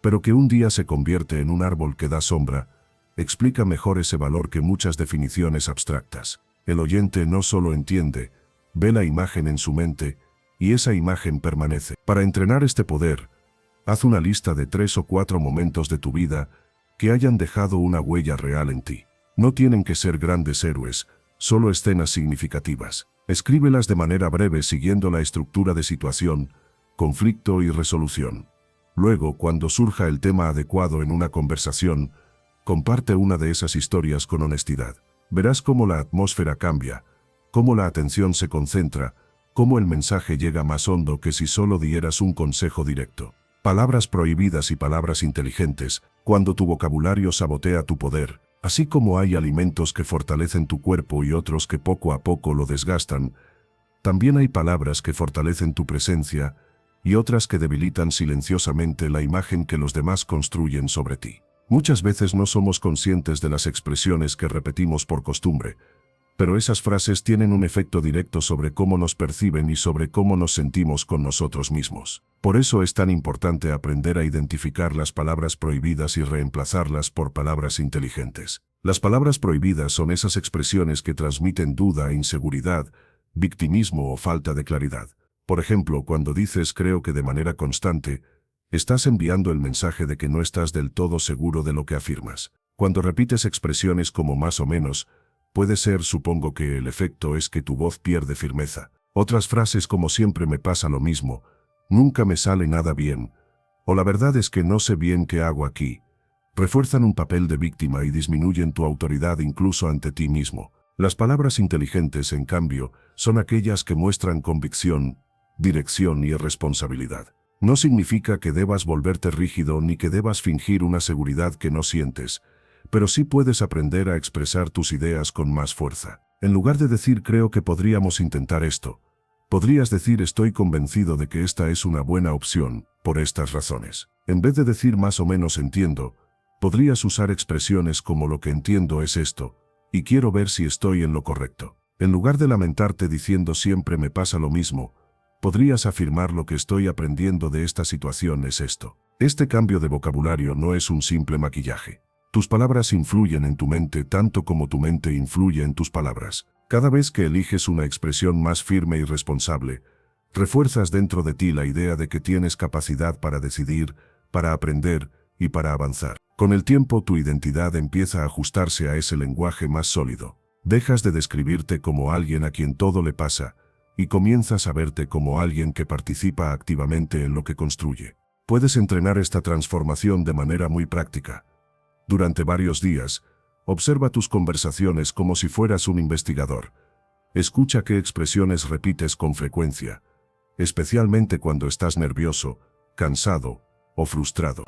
pero que un día se convierte en un árbol que da sombra, explica mejor ese valor que muchas definiciones abstractas. El oyente no solo entiende, ve la imagen en su mente, y esa imagen permanece. Para entrenar este poder, haz una lista de 3 o 4 momentos de tu vida que hayan dejado una huella real en ti. No tienen que ser grandes héroes, solo escenas significativas. Escríbelas de manera breve siguiendo la estructura de situación, conflicto y resolución. Luego, cuando surja el tema adecuado en una conversación, comparte una de esas historias con honestidad. Verás cómo la atmósfera cambia, cómo la atención se concentra, cómo el mensaje llega más hondo que si solo dieras un consejo directo. Palabras prohibidas y palabras inteligentes, cuando tu vocabulario sabotea tu poder. Así como hay alimentos que fortalecen tu cuerpo y otros que poco a poco lo desgastan, también hay palabras que fortalecen tu presencia y otras que debilitan silenciosamente la imagen que los demás construyen sobre ti. Muchas veces no somos conscientes de las expresiones que repetimos por costumbre, pero esas frases tienen un efecto directo sobre cómo nos perciben y sobre cómo nos sentimos con nosotros mismos. Por eso es tan importante aprender a identificar las palabras prohibidas y reemplazarlas por palabras inteligentes. Las palabras prohibidas son esas expresiones que transmiten duda, inseguridad, victimismo o falta de claridad. Por ejemplo, cuando dices creo que de manera constante, estás enviando el mensaje de que no estás del todo seguro de lo que afirmas. Cuando repites expresiones como más o menos, puede ser, supongo que el efecto es que tu voz pierde firmeza. Otras frases como siempre me pasa lo mismo, nunca me sale nada bien, o la verdad es que no sé bien qué hago aquí, refuerzan un papel de víctima y disminuyen tu autoridad incluso ante ti mismo. Las palabras inteligentes, en cambio, son aquellas que muestran convicción, dirección y responsabilidad. No significa que debas volverte rígido ni que debas fingir una seguridad que no sientes, pero sí puedes aprender a expresar tus ideas con más fuerza. En lugar de decir creo que podríamos intentar esto, podrías decir estoy convencido de que esta es una buena opción, por estas razones. En vez de decir más o menos entiendo, podrías usar expresiones como lo que entiendo es esto, y quiero ver si estoy en lo correcto. En lugar de lamentarte diciendo siempre me pasa lo mismo, podrías afirmar lo que estoy aprendiendo de esta situación es esto. Este cambio de vocabulario no es un simple maquillaje. Tus palabras influyen en tu mente tanto como tu mente influye en tus palabras. Cada vez que eliges una expresión más firme y responsable, refuerzas dentro de ti la idea de que tienes capacidad para decidir, para aprender y para avanzar. Con el tiempo tu identidad empieza a ajustarse a ese lenguaje más sólido. Dejas de describirte como alguien a quien todo le pasa y comienzas a verte como alguien que participa activamente en lo que construye. Puedes entrenar esta transformación de manera muy práctica. Durante varios días, observa tus conversaciones como si fueras un investigador. Escucha qué expresiones repites con frecuencia, especialmente cuando estás nervioso, cansado o frustrado.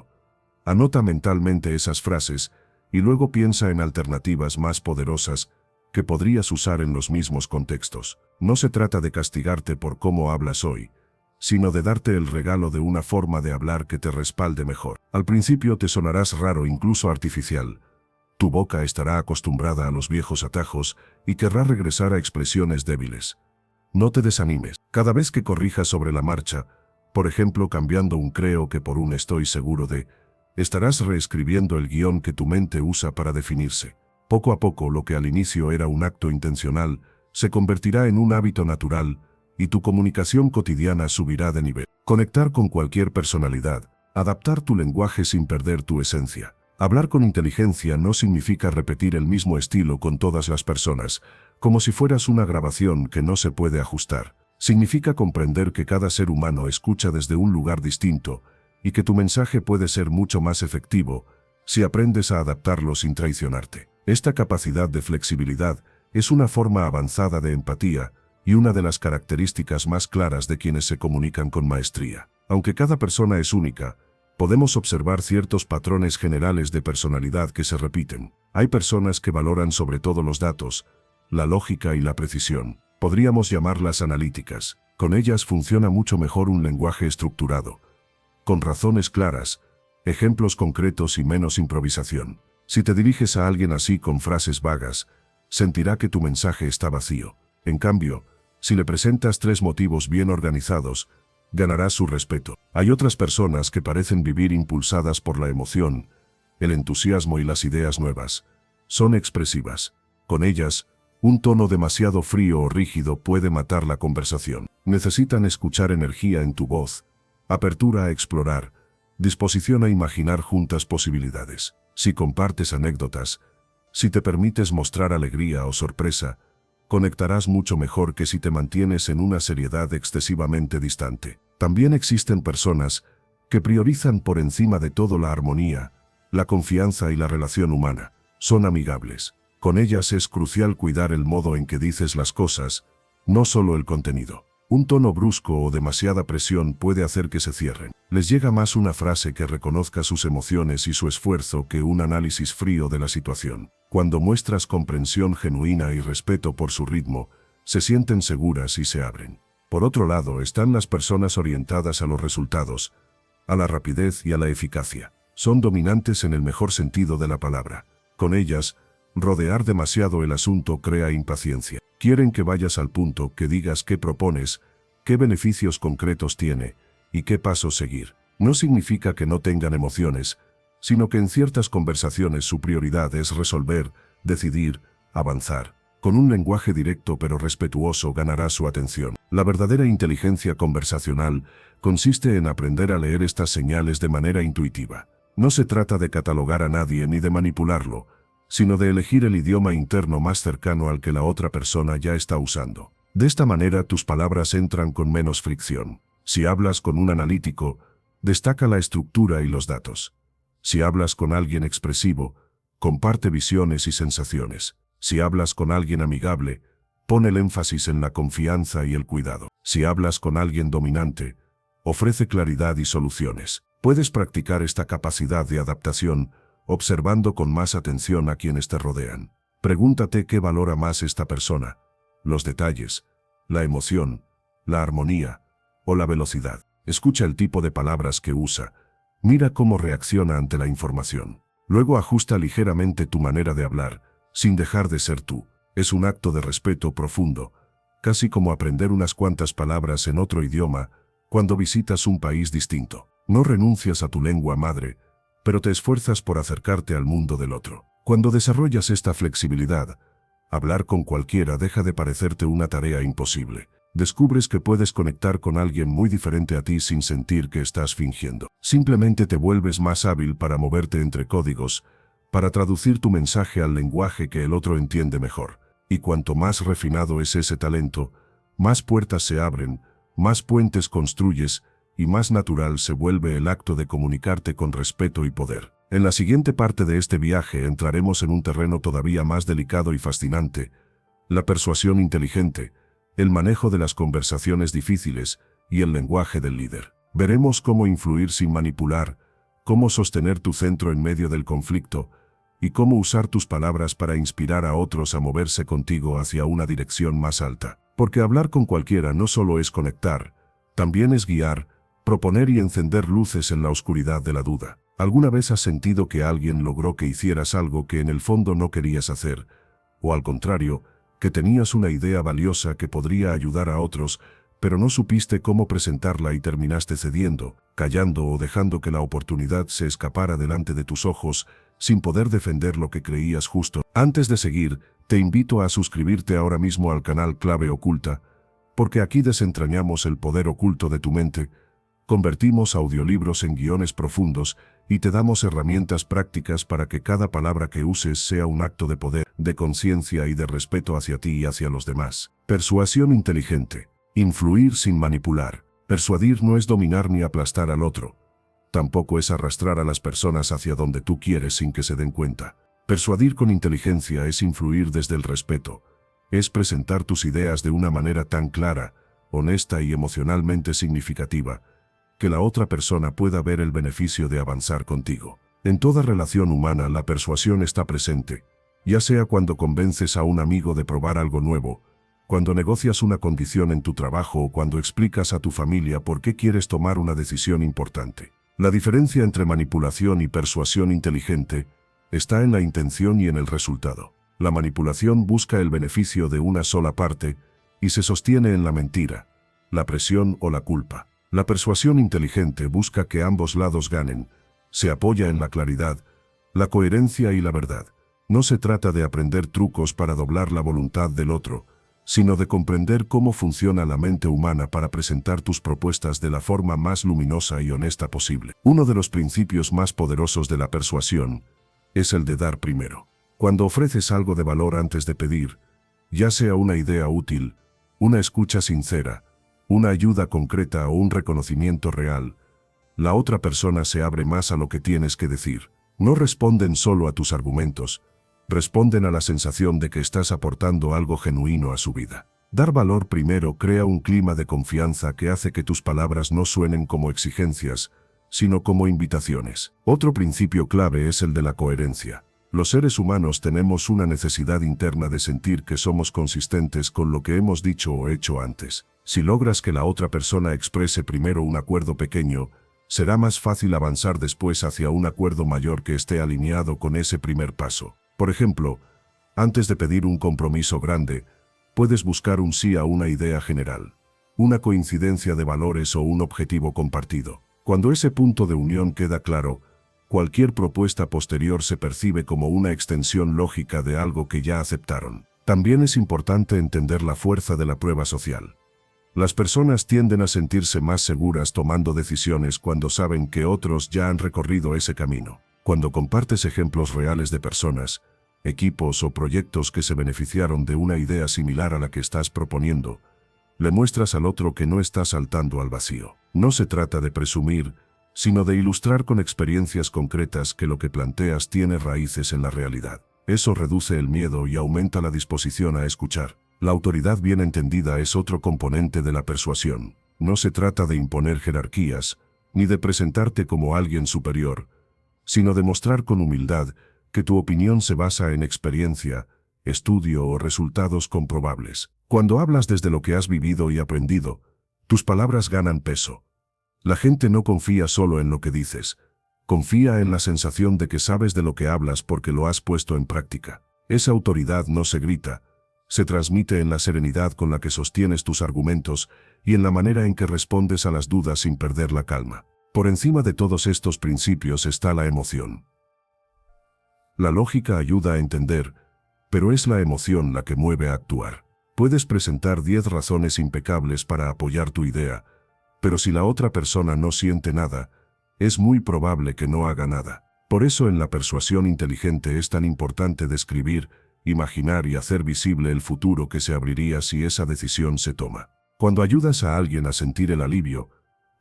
Anota mentalmente esas frases y luego piensa en alternativas más poderosas que podrías usar en los mismos contextos. No se trata de castigarte por cómo hablas hoy, sino de darte el regalo de una forma de hablar que te respalde mejor. Al principio te sonarás raro, incluso artificial. Tu boca estará acostumbrada a los viejos atajos y querrá regresar a expresiones débiles. No te desanimes. Cada vez que corrijas sobre la marcha, por ejemplo cambiando un creo que por un estoy seguro de, estarás reescribiendo el guión que tu mente usa para definirse. Poco a poco lo que al inicio era un acto intencional, se convertirá en un hábito natural, y tu comunicación cotidiana subirá de nivel. Conectar con cualquier personalidad, adaptar tu lenguaje sin perder tu esencia. Hablar con inteligencia no significa repetir el mismo estilo con todas las personas, como si fueras una grabación que no se puede ajustar. Significa comprender que cada ser humano escucha desde un lugar distinto y que tu mensaje puede ser mucho más efectivo si aprendes a adaptarlo sin traicionarte. Esta capacidad de flexibilidad es una forma avanzada de empatía y una de las características más claras de quienes se comunican con maestría. Aunque cada persona es única, podemos observar ciertos patrones generales de personalidad que se repiten. Hay personas que valoran sobre todo los datos, la lógica y la precisión. Podríamos llamarlas analíticas. Con ellas funciona mucho mejor un lenguaje estructurado, con razones claras, ejemplos concretos y menos improvisación. Si te diriges a alguien así con frases vagas, sentirá que tu mensaje está vacío. En cambio, si le presentas 3 motivos bien organizados, ganarás su respeto. Hay otras personas que parecen vivir impulsadas por la emoción, el entusiasmo y las ideas nuevas. Son expresivas. Con ellas, un tono demasiado frío o rígido puede matar la conversación. Necesitan escuchar energía en tu voz, apertura a explorar, disposición a imaginar juntas posibilidades. Si compartes anécdotas, si te permites mostrar alegría o sorpresa, conectarás mucho mejor que si te mantienes en una seriedad excesivamente distante. También existen personas que priorizan por encima de todo la armonía, la confianza y la relación humana. Son amigables. Con ellas es crucial cuidar el modo en que dices las cosas, no solo el contenido. Un tono brusco o demasiada presión puede hacer que se cierren. Les llega más una frase que reconozca sus emociones y su esfuerzo que un análisis frío de la situación. Cuando muestras comprensión genuina y respeto por su ritmo, se sienten seguras y se abren. Por otro lado, están las personas orientadas a los resultados, a la rapidez y a la eficacia. Son dominantes en el mejor sentido de la palabra. Con ellas, rodear demasiado el asunto crea impaciencia. Quieren que vayas al punto, que digas qué propones, qué beneficios concretos tiene y qué pasos seguir. No significa que no tengan emociones, sino que en ciertas conversaciones su prioridad es resolver, decidir, avanzar. Con un lenguaje directo pero respetuoso ganarás su atención. La verdadera inteligencia conversacional consiste en aprender a leer estas señales de manera intuitiva. No se trata de catalogar a nadie ni de manipularlo, sino de elegir el idioma interno más cercano al que la otra persona ya está usando. De esta manera tus palabras entran con menos fricción. Si hablas con un analítico, destaca la estructura y los datos. Si hablas con alguien expresivo, comparte visiones y sensaciones. Si hablas con alguien amigable, pon el énfasis en la confianza y el cuidado. Si hablas con alguien dominante, ofrece claridad y soluciones. Puedes practicar esta capacidad de adaptación observando con más atención a quienes te rodean. Pregúntate qué valora más esta persona: los detalles, la emoción, la armonía o la velocidad. Escucha el tipo de palabras que usa. Mira cómo reacciona ante la información. Luego ajusta ligeramente tu manera de hablar, sin dejar de ser tú. Es un acto de respeto profundo, casi como aprender unas cuantas palabras en otro idioma cuando visitas un país distinto. No renuncias a tu lengua madre, pero te esfuerzas por acercarte al mundo del otro. Cuando desarrollas esta flexibilidad, hablar con cualquiera deja de parecerte una tarea imposible. Descubres que puedes conectar con alguien muy diferente a ti sin sentir que estás fingiendo. Simplemente te vuelves más hábil para moverte entre códigos, para traducir tu mensaje al lenguaje que el otro entiende mejor. Y cuanto más refinado es ese talento, más puertas se abren, más puentes construyes, y más natural se vuelve el acto de comunicarte con respeto y poder. En la siguiente parte de este viaje entraremos en un terreno todavía más delicado y fascinante: la persuasión inteligente, el manejo de las conversaciones difíciles y el lenguaje del líder. Veremos cómo influir sin manipular, cómo sostener tu centro en medio del conflicto y cómo usar tus palabras para inspirar a otros a moverse contigo hacia una dirección más alta. Porque hablar con cualquiera no solo es conectar, también es guiar, proponer y encender luces en la oscuridad de la duda. ¿Alguna vez has sentido que alguien logró que hicieras algo que en el fondo no querías hacer? O al contrario, que tenías una idea valiosa que podría ayudar a otros, pero no supiste cómo presentarla y terminaste cediendo, callando o dejando que la oportunidad se escapara delante de tus ojos sin poder defender lo que creías justo? Antes de seguir, te invito a suscribirte ahora mismo al canal Clave Oculta, porque aquí desentrañamos el poder oculto de tu mente, convertimos audiolibros en guiones profundos y te damos herramientas prácticas para que cada palabra que uses sea un acto de poder, de conciencia y de respeto hacia ti y hacia los demás. Persuasión inteligente. Influir sin manipular. Persuadir no es dominar ni aplastar al otro. Tampoco es arrastrar a las personas hacia donde tú quieres sin que se den cuenta. Persuadir con inteligencia es influir desde el respeto. Es presentar tus ideas de una manera tan clara, honesta y emocionalmente significativa, que la otra persona pueda ver el beneficio de avanzar contigo. En toda relación humana la persuasión está presente, ya sea cuando convences a un amigo de probar algo nuevo, cuando negocias una condición en tu trabajo o cuando explicas a tu familia por qué quieres tomar una decisión importante. La diferencia entre manipulación y persuasión inteligente está en la intención y en el resultado. La manipulación busca el beneficio de una sola parte y se sostiene en la mentira, la presión o la culpa. La persuasión inteligente busca que ambos lados ganen, se apoya en la claridad, la coherencia y la verdad. No se trata de aprender trucos para doblar la voluntad del otro, sino de comprender cómo funciona la mente humana para presentar tus propuestas de la forma más luminosa y honesta posible. Uno de los principios más poderosos de la persuasión es el de dar primero. Cuando ofreces algo de valor antes de pedir, ya sea una idea útil, una escucha sincera, una ayuda concreta o un reconocimiento real, la otra persona se abre más a lo que tienes que decir. No responden solo a tus argumentos, responden a la sensación de que estás aportando algo genuino a su vida. Dar valor primero crea un clima de confianza que hace que tus palabras no suenen como exigencias, sino como invitaciones. Otro principio clave es el de la coherencia. Los seres humanos tenemos una necesidad interna de sentir que somos consistentes con lo que hemos dicho o hecho antes. Si logras que la otra persona exprese primero un acuerdo pequeño, será más fácil avanzar después hacia un acuerdo mayor que esté alineado con ese primer paso. Por ejemplo, antes de pedir un compromiso grande, puedes buscar un sí a una idea general, una coincidencia de valores o un objetivo compartido. Cuando ese punto de unión queda claro, cualquier propuesta posterior se percibe como una extensión lógica de algo que ya aceptaron. También es importante entender la fuerza de la prueba social. Las personas tienden a sentirse más seguras tomando decisiones cuando saben que otros ya han recorrido ese camino. Cuando compartes ejemplos reales de personas, equipos o proyectos que se beneficiaron de una idea similar a la que estás proponiendo, le muestras al otro que no estás saltando al vacío. No se trata de presumir, sino de ilustrar con experiencias concretas que lo que planteas tiene raíces en la realidad. Eso reduce el miedo y aumenta la disposición a escuchar. La autoridad bien entendida es otro componente de la persuasión. No se trata de imponer jerarquías, ni de presentarte como alguien superior, sino de mostrar con humildad que tu opinión se basa en experiencia, estudio o resultados comprobables. Cuando hablas desde lo que has vivido y aprendido, tus palabras ganan peso. La gente no confía solo en lo que dices, confía en la sensación de que sabes de lo que hablas porque lo has puesto en práctica. Esa autoridad no se grita, se transmite en la serenidad con la que sostienes tus argumentos y en la manera en que respondes a las dudas sin perder la calma. Por encima de todos estos principios está la emoción. La lógica ayuda a entender, pero es la emoción la que mueve a actuar. Puedes presentar 10 razones impecables para apoyar tu idea, pero si la otra persona no siente nada, es muy probable que no haga nada. Por eso en la persuasión inteligente es tan importante describir, imaginar y hacer visible el futuro que se abriría si esa decisión se toma. Cuando ayudas a alguien a sentir el alivio,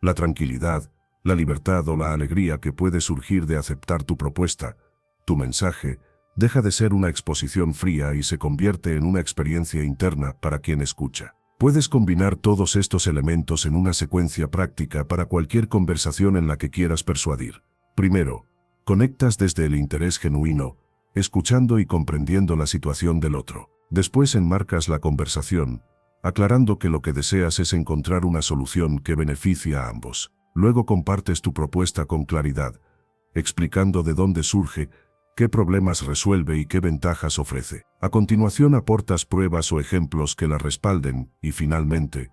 la tranquilidad, la libertad o la alegría que puede surgir de aceptar tu propuesta, tu mensaje deja de ser una exposición fría y se convierte en una experiencia interna para quien escucha. Puedes combinar todos estos elementos en una secuencia práctica para cualquier conversación en la que quieras persuadir. Primero, conectas desde el interés genuino, escuchando y comprendiendo la situación del otro. Después enmarcas la conversación, aclarando que lo que deseas es encontrar una solución que beneficie a ambos. Luego compartes tu propuesta con claridad, explicando de dónde surge, qué problemas resuelve y qué ventajas ofrece. A continuación aportas pruebas o ejemplos que la respalden y finalmente,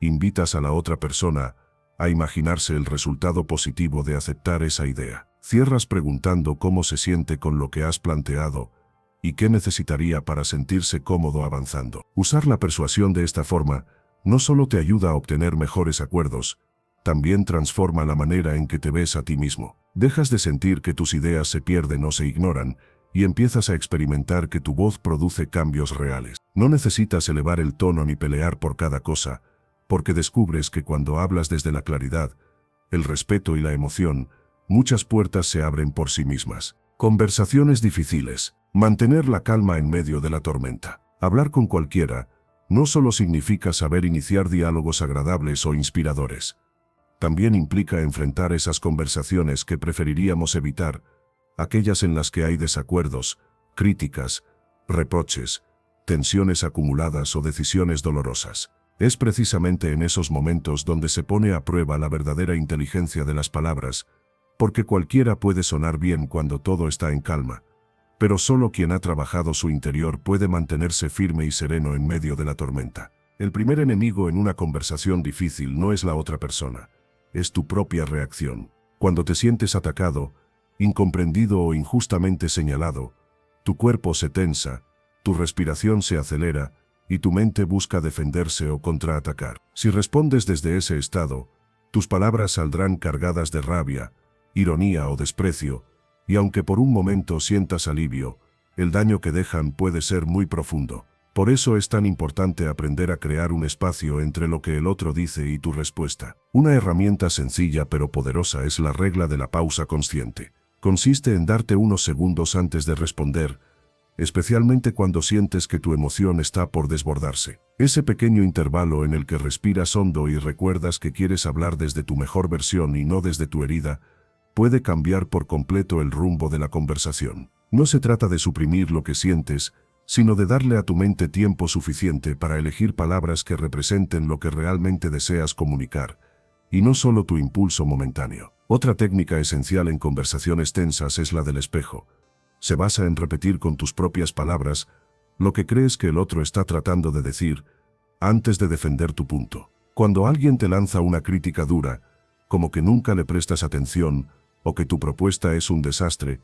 invitas a la otra persona a imaginarse el resultado positivo de aceptar esa idea. Cierras preguntando cómo se siente con lo que has planteado y qué necesitaría para sentirse cómodo avanzando. Usar la persuasión de esta forma no solo te ayuda a obtener mejores acuerdos, también transforma la manera en que te ves a ti mismo. Dejas de sentir que tus ideas se pierden o se ignoran y empiezas a experimentar que tu voz produce cambios reales. No necesitas elevar el tono ni pelear por cada cosa, porque descubres que cuando hablas desde la claridad, el respeto y la emoción, muchas puertas se abren por sí mismas. Conversaciones difíciles. Mantener la calma en medio de la tormenta. Hablar con cualquiera no solo significa saber iniciar diálogos agradables o inspiradores. También implica enfrentar esas conversaciones que preferiríamos evitar, aquellas en las que hay desacuerdos, críticas, reproches, tensiones acumuladas o decisiones dolorosas. Es precisamente en esos momentos donde se pone a prueba la verdadera inteligencia de las palabras, porque cualquiera puede sonar bien cuando todo está en calma, pero solo quien ha trabajado su interior puede mantenerse firme y sereno en medio de la tormenta. El primer enemigo en una conversación difícil no es la otra persona, es tu propia reacción. Cuando te sientes atacado, incomprendido o injustamente señalado, tu cuerpo se tensa, tu respiración se acelera y tu mente busca defenderse o contraatacar. Si respondes desde ese estado, tus palabras saldrán cargadas de rabia, ironía o desprecio, y aunque por un momento sientas alivio, el daño que dejan puede ser muy profundo. Por eso es tan importante aprender a crear un espacio entre lo que el otro dice y tu respuesta. Una herramienta sencilla pero poderosa es la regla de la pausa consciente. Consiste en darte unos segundos antes de responder, especialmente cuando sientes que tu emoción está por desbordarse. Ese pequeño intervalo en el que respiras hondo y recuerdas que quieres hablar desde tu mejor versión y no desde tu herida, puede cambiar por completo el rumbo de la conversación. No se trata de suprimir lo que sientes, sino de darle a tu mente tiempo suficiente para elegir palabras que representen lo que realmente deseas comunicar, y no solo tu impulso momentáneo. Otra técnica esencial en conversaciones tensas es la del espejo. Se basa en repetir con tus propias palabras lo que crees que el otro está tratando de decir, antes de defender tu punto. Cuando alguien te lanza una crítica dura, como que nunca le prestas atención, o que tu propuesta es un desastre,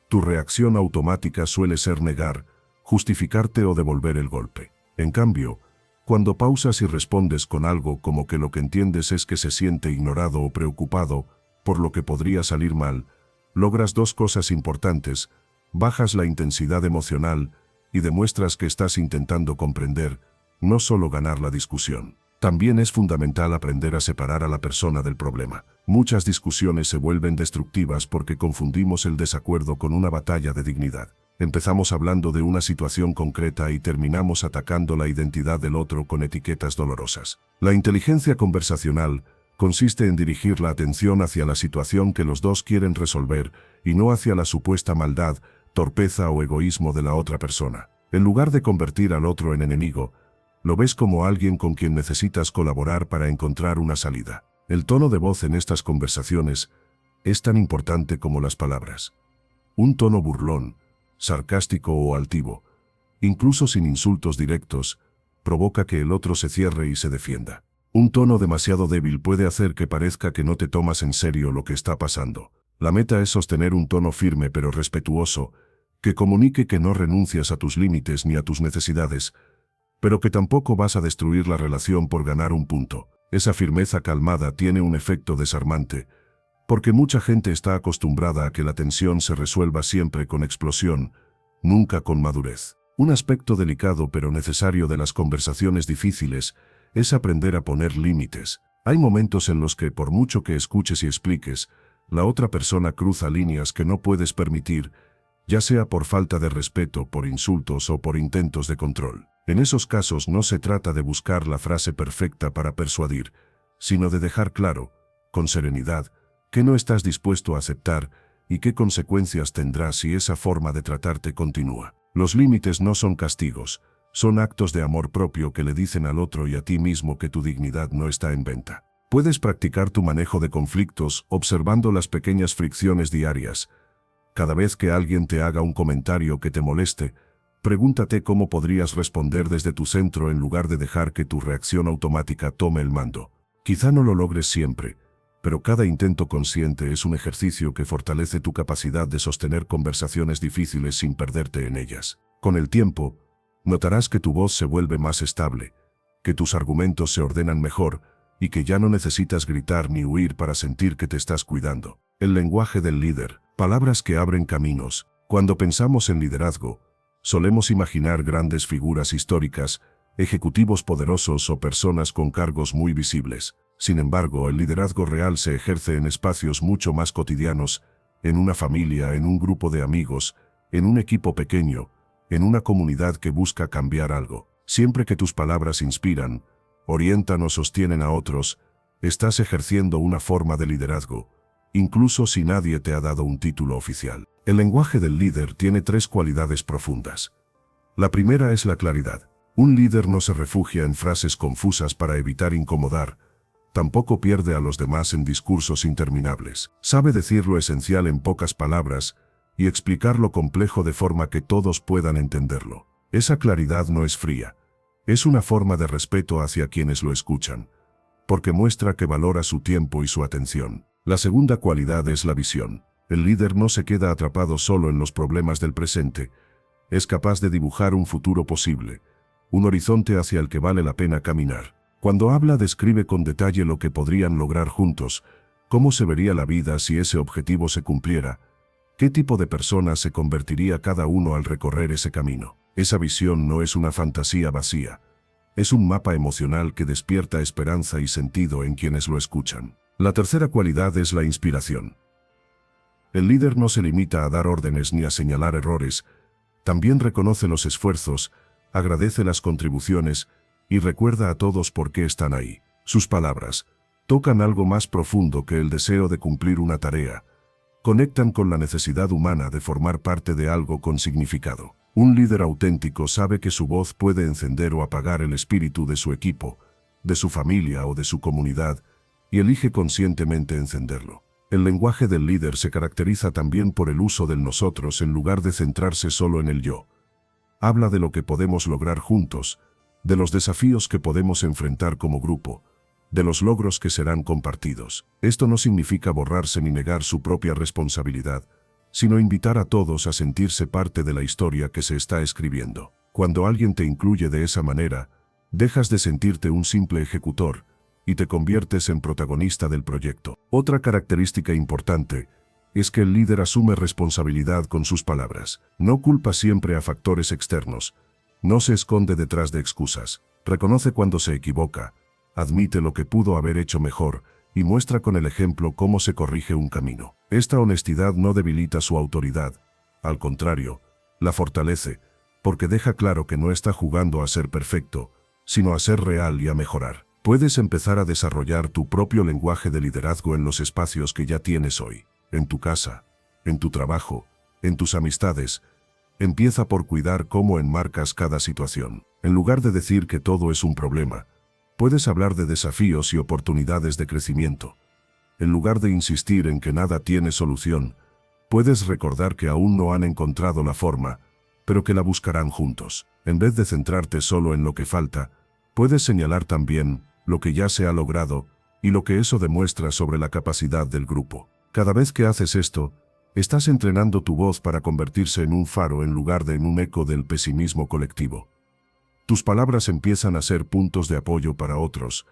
tu reacción automática suele ser negar, justificarte o devolver el golpe. En cambio, cuando pausas y respondes con algo como que lo que entiendes es que se siente ignorado o preocupado por lo que podría salir mal, logras dos cosas importantes: bajas la intensidad emocional y demuestras que estás intentando comprender, no solo ganar la discusión. También es fundamental aprender a separar a la persona del problema. Muchas discusiones se vuelven destructivas porque confundimos el desacuerdo con una batalla de dignidad. Empezamos hablando de una situación concreta y terminamos atacando la identidad del otro con etiquetas dolorosas. La inteligencia conversacional consiste en dirigir la atención hacia la situación que los dos quieren resolver y no hacia la supuesta maldad, torpeza o egoísmo de la otra persona. En lugar de convertir al otro en enemigo, lo ves como alguien con quien necesitas colaborar para encontrar una salida. El tono de voz en estas conversaciones es tan importante como las palabras. Un tono burlón, sarcástico o altivo, incluso sin insultos directos, provoca que el otro se cierre y se defienda. Un tono demasiado débil puede hacer que parezca que no te tomas en serio lo que está pasando. La meta es sostener un tono firme pero respetuoso, que comunique que no renuncias a tus límites ni a tus necesidades, pero que tampoco vas a destruir la relación por ganar un punto. Esa firmeza calmada tiene un efecto desarmante, porque mucha gente está acostumbrada a que la tensión se resuelva siempre con explosión, nunca con madurez. Un aspecto delicado pero necesario de las conversaciones difíciles es aprender a poner límites. Hay momentos en los que, por mucho que escuches y expliques, la otra persona cruza líneas que no puedes permitir, ya sea por falta de respeto, por insultos o por intentos de control. En esos casos no se trata de buscar la frase perfecta para persuadir, sino de dejar claro, con serenidad, que no estás dispuesto a aceptar y qué consecuencias tendrá si esa forma de tratarte continúa. Los límites no son castigos, son actos de amor propio que le dicen al otro y a ti mismo que tu dignidad no está en venta. Puedes practicar tu manejo de conflictos observando las pequeñas fricciones diarias. Cada vez que alguien te haga un comentario que te moleste, pregúntate cómo podrías responder desde tu centro en lugar de dejar que tu reacción automática tome el mando. Quizá no lo logres siempre, pero cada intento consciente es un ejercicio que fortalece tu capacidad de sostener conversaciones difíciles sin perderte en ellas. Con el tiempo, notarás que tu voz se vuelve más estable, que tus argumentos se ordenan mejor y que ya no necesitas gritar ni huir para sentir que te estás cuidando. El lenguaje del líder, palabras que abren caminos. Cuando pensamos en liderazgo, solemos imaginar grandes figuras históricas, ejecutivos poderosos o personas con cargos muy visibles. Sin embargo, el liderazgo real se ejerce en espacios mucho más cotidianos, en una familia, en un grupo de amigos, en un equipo pequeño, en una comunidad que busca cambiar algo. Siempre que tus palabras inspiran, orientan o sostienen a otros, estás ejerciendo una forma de liderazgo, incluso si nadie te ha dado un título oficial. El lenguaje del líder tiene 3 cualidades profundas. La primera es la claridad. Un líder no se refugia en frases confusas para evitar incomodar, tampoco pierde a los demás en discursos interminables. Sabe decir lo esencial en pocas palabras y explicar lo complejo de forma que todos puedan entenderlo. Esa claridad no es fría. Es una forma de respeto hacia quienes lo escuchan, porque muestra que valora su tiempo y su atención. La segunda cualidad es la visión. El líder no se queda atrapado solo en los problemas del presente. Es capaz de dibujar un futuro posible, un horizonte hacia el que vale la pena caminar. Cuando habla, describe con detalle lo que podrían lograr juntos, cómo se vería la vida si ese objetivo se cumpliera, qué tipo de persona se convertiría cada uno al recorrer ese camino. Esa visión no es una fantasía vacía, es un mapa emocional que despierta esperanza y sentido en quienes lo escuchan. La tercera cualidad es la inspiración. El líder no se limita a dar órdenes ni a señalar errores, también reconoce los esfuerzos, agradece las contribuciones y recuerda a todos por qué están ahí. Sus palabras tocan algo más profundo que el deseo de cumplir una tarea. Conectan con la necesidad humana de formar parte de algo con significado. Un líder auténtico sabe que su voz puede encender o apagar el espíritu de su equipo, de su familia o de su comunidad, y elige conscientemente encenderlo. El lenguaje del líder se caracteriza también por el uso del nosotros en lugar de centrarse solo en el yo. Habla de lo que podemos lograr juntos, de los desafíos que podemos enfrentar como grupo, de los logros que serán compartidos. Esto no significa borrarse ni negar su propia responsabilidad, sino invitar a todos a sentirse parte de la historia que se está escribiendo. Cuando alguien te incluye de esa manera, dejas de sentirte un simple ejecutor y te conviertes en protagonista del proyecto. Otra característica importante es que el líder asume responsabilidad con sus palabras. No culpa siempre a factores externos, no se esconde detrás de excusas, reconoce cuando se equivoca, admite lo que pudo haber hecho mejor y muestra con el ejemplo cómo se corrige un camino. Esta honestidad no debilita su autoridad, al contrario, la fortalece, porque deja claro que no está jugando a ser perfecto, sino a ser real y a mejorar. Puedes empezar a desarrollar tu propio lenguaje de liderazgo en los espacios que ya tienes hoy, en tu casa, en tu trabajo, en tus amistades. Empieza por cuidar cómo enmarcas cada situación. En lugar de decir que todo es un problema, puedes hablar de desafíos y oportunidades de crecimiento. En lugar de insistir en que nada tiene solución, puedes recordar que aún no han encontrado la forma, pero que la buscarán juntos. En vez de centrarte solo en lo que falta, puedes señalar también lo que ya se ha logrado y lo que eso demuestra sobre la capacidad del grupo. Cada vez que haces esto, estás entrenando tu voz para convertirse en un faro en lugar de en un eco del pesimismo colectivo. Tus palabras empiezan a ser puntos de apoyo para otros,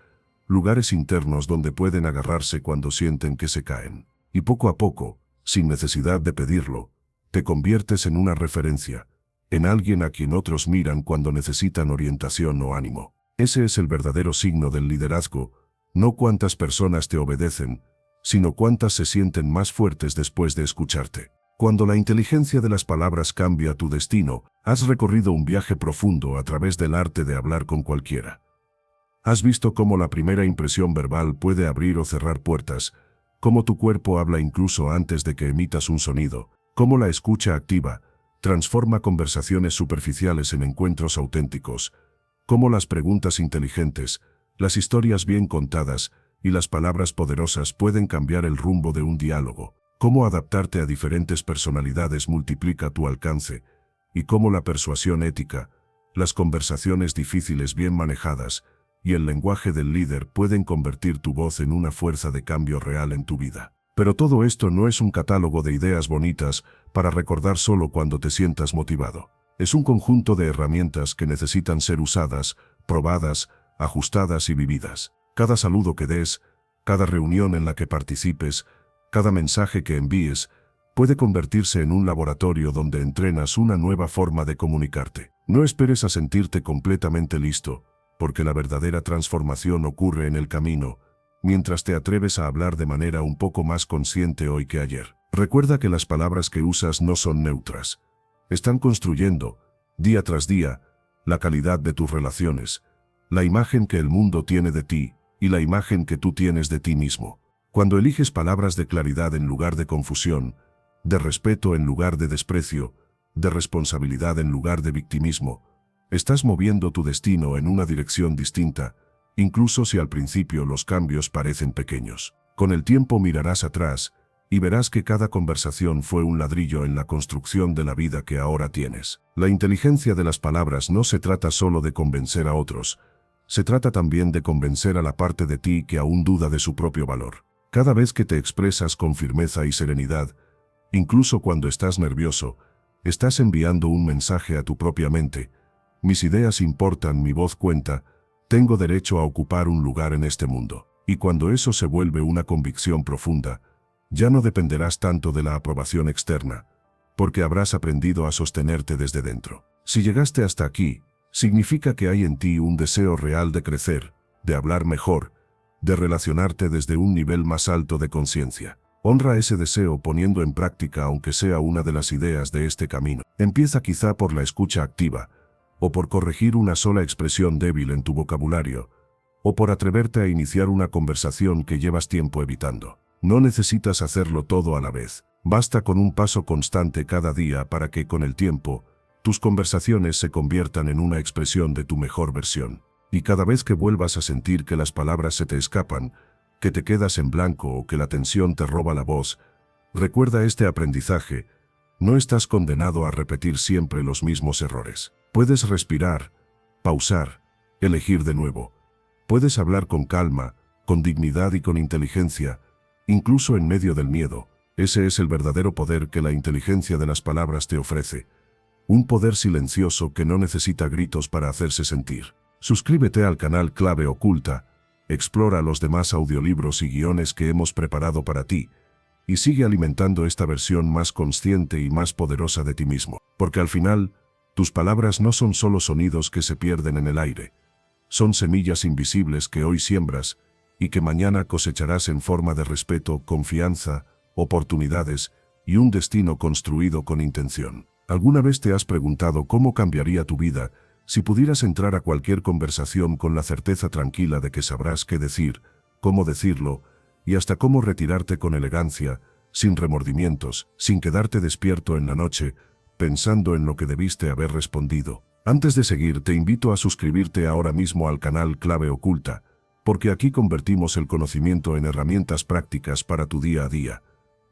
lugares internos donde pueden agarrarse cuando sienten que se caen. Y poco a poco, sin necesidad de pedirlo, te conviertes en una referencia, en alguien a quien otros miran cuando necesitan orientación o ánimo. Ese es el verdadero signo del liderazgo, no cuántas personas te obedecen, sino cuántas se sienten más fuertes después de escucharte. Cuando la inteligencia de las palabras cambia tu destino, has recorrido un viaje profundo a través del arte de hablar con cualquiera. Has visto cómo la primera impresión verbal puede abrir o cerrar puertas, cómo tu cuerpo habla incluso antes de que emitas un sonido, cómo la escucha activa transforma conversaciones superficiales en encuentros auténticos, cómo las preguntas inteligentes, las historias bien contadas y las palabras poderosas pueden cambiar el rumbo de un diálogo, cómo adaptarte a diferentes personalidades multiplica tu alcance, y cómo la persuasión ética, las conversaciones difíciles bien manejadas y el lenguaje del líder pueden convertir tu voz en una fuerza de cambio real en tu vida. Pero todo esto no es un catálogo de ideas bonitas para recordar solo cuando te sientas motivado. Es un conjunto de herramientas que necesitan ser usadas, probadas, ajustadas y vividas. Cada saludo que des, cada reunión en la que participes, cada mensaje que envíes, puede convertirse en un laboratorio donde entrenas una nueva forma de comunicarte. No esperes a sentirte completamente listo, porque la verdadera transformación ocurre en el camino, mientras te atreves a hablar de manera un poco más consciente hoy que ayer. Recuerda que las palabras que usas no son neutras. Están construyendo, día tras día, la calidad de tus relaciones, la imagen que el mundo tiene de ti y la imagen que tú tienes de ti mismo. Cuando eliges palabras de claridad en lugar de confusión, de respeto en lugar de desprecio, de responsabilidad en lugar de victimismo, estás moviendo tu destino en una dirección distinta, incluso si al principio los cambios parecen pequeños. Con el tiempo mirarás atrás y verás que cada conversación fue un ladrillo en la construcción de la vida que ahora tienes. La inteligencia de las palabras no se trata solo de convencer a otros, se trata también de convencer a la parte de ti que aún duda de su propio valor. Cada vez que te expresas con firmeza y serenidad, incluso cuando estás nervioso, estás enviando un mensaje a tu propia mente. Mis ideas importan, mi voz cuenta, tengo derecho a ocupar un lugar en este mundo. Y cuando eso se vuelve una convicción profunda, ya no dependerás tanto de la aprobación externa, porque habrás aprendido a sostenerte desde dentro. Si llegaste hasta aquí, significa que hay en ti un deseo real de crecer, de hablar mejor, de relacionarte desde un nivel más alto de conciencia. Honra ese deseo poniendo en práctica aunque sea una de las ideas de este camino. Empieza quizá por la escucha activa, o por corregir una sola expresión débil en tu vocabulario, o por atreverte a iniciar una conversación que llevas tiempo evitando. No necesitas hacerlo todo a la vez. Basta con un paso constante cada día para que, con el tiempo, tus conversaciones se conviertan en una expresión de tu mejor versión. Y cada vez que vuelvas a sentir que las palabras se te escapan, que te quedas en blanco o que la tensión te roba la voz, recuerda este aprendizaje: no estás condenado a repetir siempre los mismos errores. Puedes respirar, pausar, elegir de nuevo. Puedes hablar con calma, con dignidad y con inteligencia, incluso en medio del miedo. Ese es el verdadero poder que la inteligencia de las palabras te ofrece. Un poder silencioso que no necesita gritos para hacerse sentir. Suscríbete al canal Clave Oculta, explora los demás audiolibros y guiones que hemos preparado para ti, y sigue alimentando esta versión más consciente y más poderosa de ti mismo. Porque al final, tus palabras no son solo sonidos que se pierden en el aire. Son semillas invisibles que hoy siembras y que mañana cosecharás en forma de respeto, confianza, oportunidades y un destino construido con intención. ¿Alguna vez te has preguntado cómo cambiaría tu vida si pudieras entrar a cualquier conversación con la certeza tranquila de que sabrás qué decir, cómo decirlo y hasta cómo retirarte con elegancia, sin remordimientos, sin quedarte despierto en la noche, pensando en lo que debiste haber respondido? Antes de seguir, te invito a suscribirte ahora mismo al canal Clave Oculta, porque aquí convertimos el conocimiento en herramientas prácticas para tu día a día,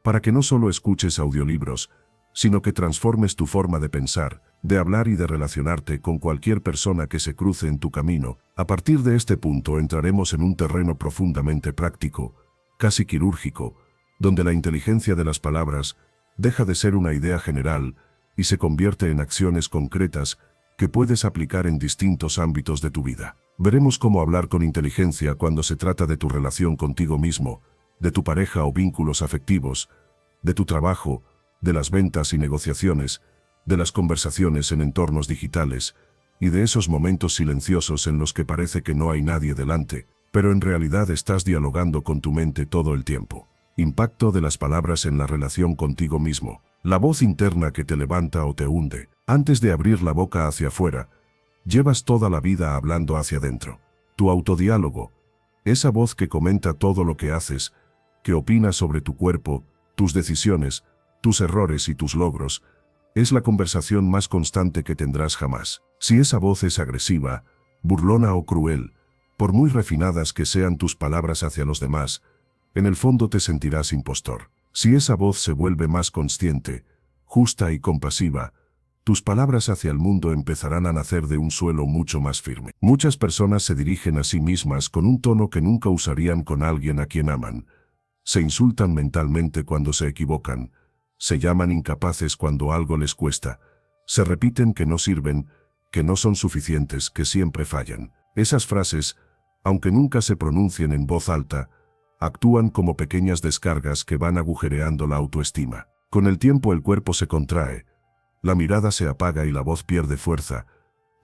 para que no solo escuches audiolibros, sino que transformes tu forma de pensar, de hablar y de relacionarte con cualquier persona que se cruce en tu camino. A partir de este punto entraremos en un terreno profundamente práctico, casi quirúrgico, donde la inteligencia de las palabras deja de ser una idea general y se convierte en acciones concretas que puedes aplicar en distintos ámbitos de tu vida. Veremos cómo hablar con inteligencia cuando se trata de tu relación contigo mismo, de tu pareja o vínculos afectivos, de tu trabajo, de las ventas y negociaciones, de las conversaciones en entornos digitales, y de esos momentos silenciosos en los que parece que no hay nadie delante, pero en realidad estás dialogando con tu mente todo el tiempo. Impacto de las palabras en la relación contigo mismo. La voz interna que te levanta o te hunde. Antes de abrir la boca hacia afuera, llevas toda la vida hablando hacia adentro. Tu autodiálogo, esa voz que comenta todo lo que haces, que opina sobre tu cuerpo, tus decisiones, tus errores y tus logros, es la conversación más constante que tendrás jamás. Si esa voz es agresiva, burlona o cruel, por muy refinadas que sean tus palabras hacia los demás, en el fondo te sentirás impostor. Si esa voz se vuelve más consciente, justa y compasiva, tus palabras hacia el mundo empezarán a nacer de un suelo mucho más firme. Muchas personas se dirigen a sí mismas con un tono que nunca usarían con alguien a quien aman. Se insultan mentalmente cuando se equivocan, se llaman incapaces cuando algo les cuesta, se repiten que no sirven, que no son suficientes, que siempre fallan. Esas frases, aunque nunca se pronuncien en voz alta, actúan como pequeñas descargas que van agujereando la autoestima. Con el tiempo el cuerpo se contrae, la mirada se apaga y la voz pierde fuerza,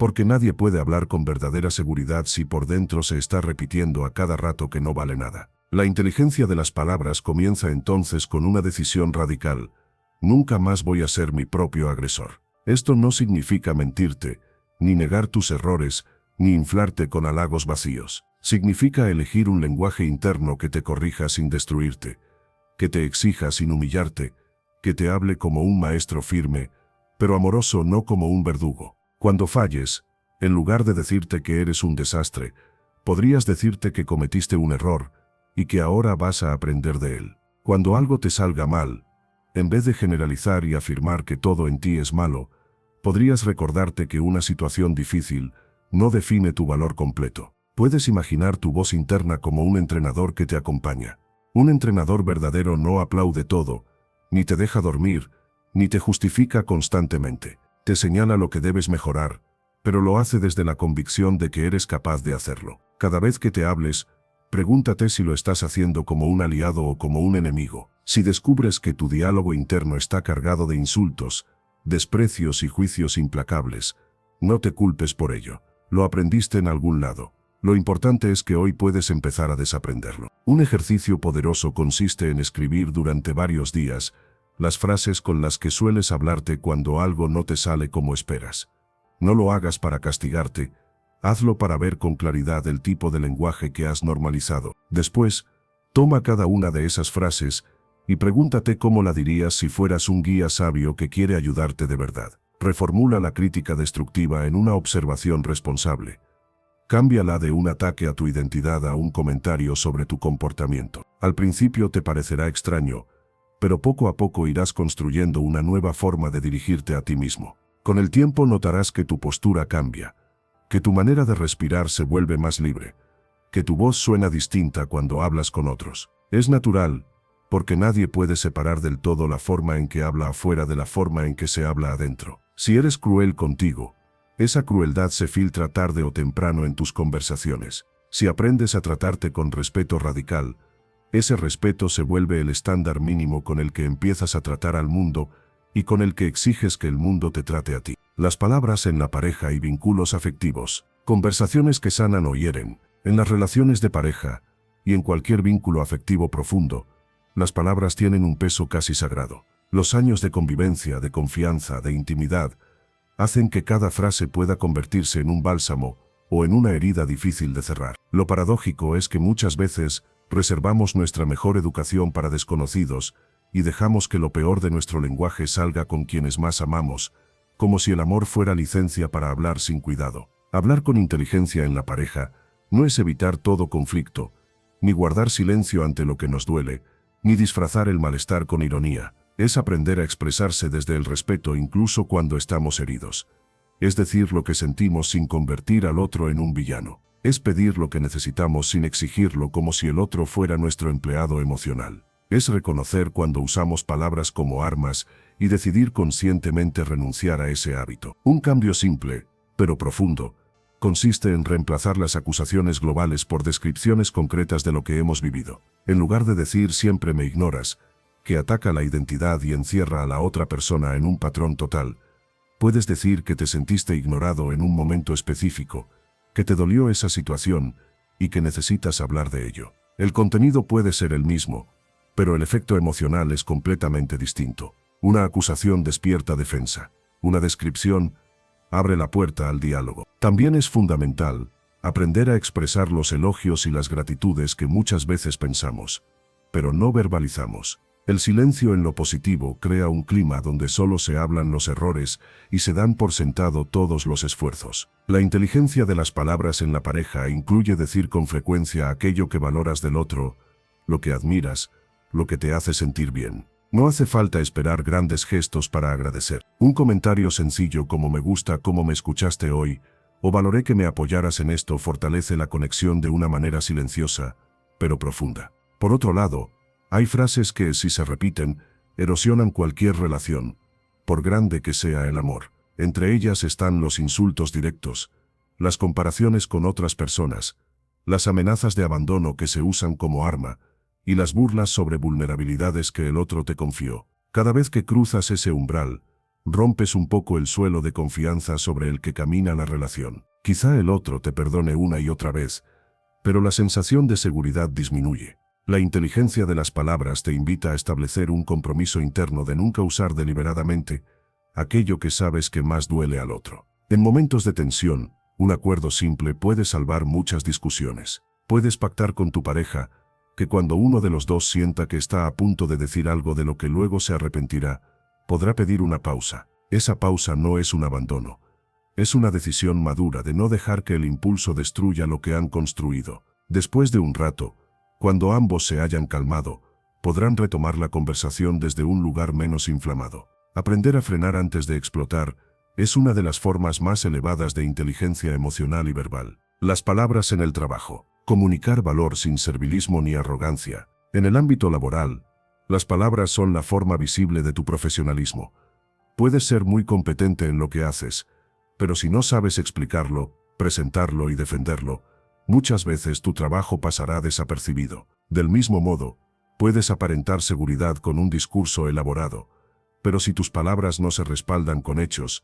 Porque nadie puede hablar con verdadera seguridad si por dentro se está repitiendo a cada rato que no vale nada. La inteligencia de las palabras comienza entonces con una decisión radical. Nunca más voy a ser mi propio agresor. Esto no significa mentirte, ni negar tus errores, ni inflarte con halagos vacíos. Significa elegir un lenguaje interno que te corrija sin destruirte, que te exija sin humillarte, que te hable como un maestro firme, pero amoroso, no como un verdugo. Cuando falles, en lugar de decirte que eres un desastre, podrías decirte que cometiste un error y que ahora vas a aprender de él. Cuando algo te salga mal, en vez de generalizar y afirmar que todo en ti es malo, podrías recordarte que una situación difícil no define tu valor completo. Puedes imaginar tu voz interna como un entrenador que te acompaña. Un entrenador verdadero no aplaude todo, ni te deja dormir, ni te justifica constantemente. Te señala lo que debes mejorar, pero lo hace desde la convicción de que eres capaz de hacerlo. Cada vez que te hables, pregúntate si lo estás haciendo como un aliado o como un enemigo. Si descubres que tu diálogo interno está cargado de insultos, desprecios y juicios implacables, no te culpes por ello. Lo aprendiste en algún lado. Lo importante es que hoy puedes empezar a desaprenderlo. Un ejercicio poderoso consiste en escribir durante varios días las frases con las que sueles hablarte cuando algo no te sale como esperas. No lo hagas para castigarte, hazlo para ver con claridad el tipo de lenguaje que has normalizado. Después, toma cada una de esas frases y pregúntate cómo la dirías si fueras un guía sabio que quiere ayudarte de verdad. Reformula la crítica destructiva en una observación responsable. Cámbiala de un ataque a tu identidad a un comentario sobre tu comportamiento. Al principio te parecerá extraño, pero poco a poco irás construyendo una nueva forma de dirigirte a ti mismo. Con el tiempo notarás que tu postura cambia, que tu manera de respirar se vuelve más libre, que tu voz suena distinta cuando hablas con otros. Es natural, porque nadie puede separar del todo la forma en que habla afuera de la forma en que se habla adentro. Si eres cruel contigo, esa crueldad se filtra tarde o temprano en tus conversaciones. Si aprendes a tratarte con respeto radical, ese respeto se vuelve el estándar mínimo con el que empiezas a tratar al mundo y con el que exiges que el mundo te trate a ti. Las palabras en la pareja y vínculos afectivos. Conversaciones que sanan o hieren. En las relaciones de pareja y en cualquier vínculo afectivo profundo, las palabras tienen un peso casi sagrado. Los años de convivencia, de confianza, de intimidad, hacen que cada frase pueda convertirse en un bálsamo o en una herida difícil de cerrar. Lo paradójico es que muchas veces reservamos nuestra mejor educación para desconocidos y dejamos que lo peor de nuestro lenguaje salga con quienes más amamos, como si el amor fuera licencia para hablar sin cuidado. Hablar con inteligencia en la pareja no es evitar todo conflicto, ni guardar silencio ante lo que nos duele, ni disfrazar el malestar con ironía. Es aprender a expresarse desde el respeto incluso cuando estamos heridos. Es decir lo que sentimos sin convertir al otro en un villano. Es pedir lo que necesitamos sin exigirlo como si el otro fuera nuestro empleado emocional. Es reconocer cuando usamos palabras como armas y decidir conscientemente renunciar a ese hábito. Un cambio simple, pero profundo, consiste en reemplazar las acusaciones globales por descripciones concretas de lo que hemos vivido. En lugar de decir siempre me ignoras, que ataca la identidad y encierra a la otra persona en un patrón total, puedes decir que te sentiste ignorado en un momento específico, que te dolió esa situación y que necesitas hablar de ello. El contenido puede ser el mismo, pero el efecto emocional es completamente distinto. Una acusación despierta defensa. Una descripción abre la puerta al diálogo. También es fundamental aprender a expresar los elogios y las gratitudes que muchas veces pensamos, pero no verbalizamos. El silencio en lo positivo crea un clima donde solo se hablan los errores y se dan por sentado todos los esfuerzos. La inteligencia de las palabras en la pareja incluye decir con frecuencia aquello que valoras del otro, lo que admiras, lo que te hace sentir bien. No hace falta esperar grandes gestos para agradecer. Un comentario sencillo como me gusta cómo me escuchaste hoy, o valoré que me apoyaras en esto fortalece la conexión de una manera silenciosa, pero profunda. Por otro lado, hay frases que, si se repiten, erosionan cualquier relación, por grande que sea el amor. Entre ellas están los insultos directos, las comparaciones con otras personas, las amenazas de abandono que se usan como arma, y las burlas sobre vulnerabilidades que el otro te confió. Cada vez que cruzas ese umbral, rompes un poco el suelo de confianza sobre el que camina la relación. Quizá el otro te perdone una y otra vez, pero la sensación de seguridad disminuye. La inteligencia de las palabras te invita a establecer un compromiso interno de nunca usar deliberadamente aquello que sabes que más duele al otro. En momentos de tensión, un acuerdo simple puede salvar muchas discusiones. Puedes pactar con tu pareja que cuando uno de los dos sienta que está a punto de decir algo de lo que luego se arrepentirá, podrá pedir una pausa. Esa pausa no es un abandono. Es una decisión madura de no dejar que el impulso destruya lo que han construido. Después de un rato, cuando ambos se hayan calmado, podrán retomar la conversación desde un lugar menos inflamado. Aprender a frenar antes de explotar es una de las formas más elevadas de inteligencia emocional y verbal. Las palabras en el trabajo. Comunicar valor sin servilismo ni arrogancia. En el ámbito laboral, las palabras son la forma visible de tu profesionalismo. Puedes ser muy competente en lo que haces, pero si no sabes explicarlo, presentarlo y defenderlo, muchas veces tu trabajo pasará desapercibido. Del mismo modo, puedes aparentar seguridad con un discurso elaborado, pero si tus palabras no se respaldan con hechos,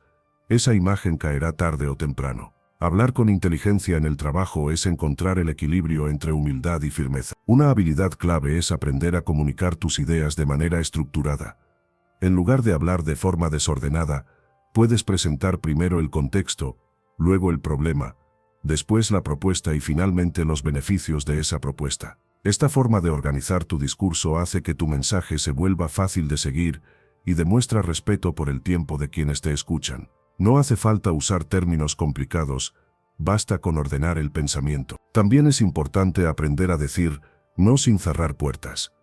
esa imagen caerá tarde o temprano. Hablar con inteligencia en el trabajo es encontrar el equilibrio entre humildad y firmeza. Una habilidad clave es aprender a comunicar tus ideas de manera estructurada. En lugar de hablar de forma desordenada, puedes presentar primero el contexto, luego el problema, después la propuesta y finalmente los beneficios de esa propuesta. Esta forma de organizar tu discurso hace que tu mensaje se vuelva fácil de seguir y demuestra respeto por el tiempo de quienes te escuchan. No hace falta usar términos complicados, basta con ordenar el pensamiento. También es importante aprender a decir no sin cerrar puertas.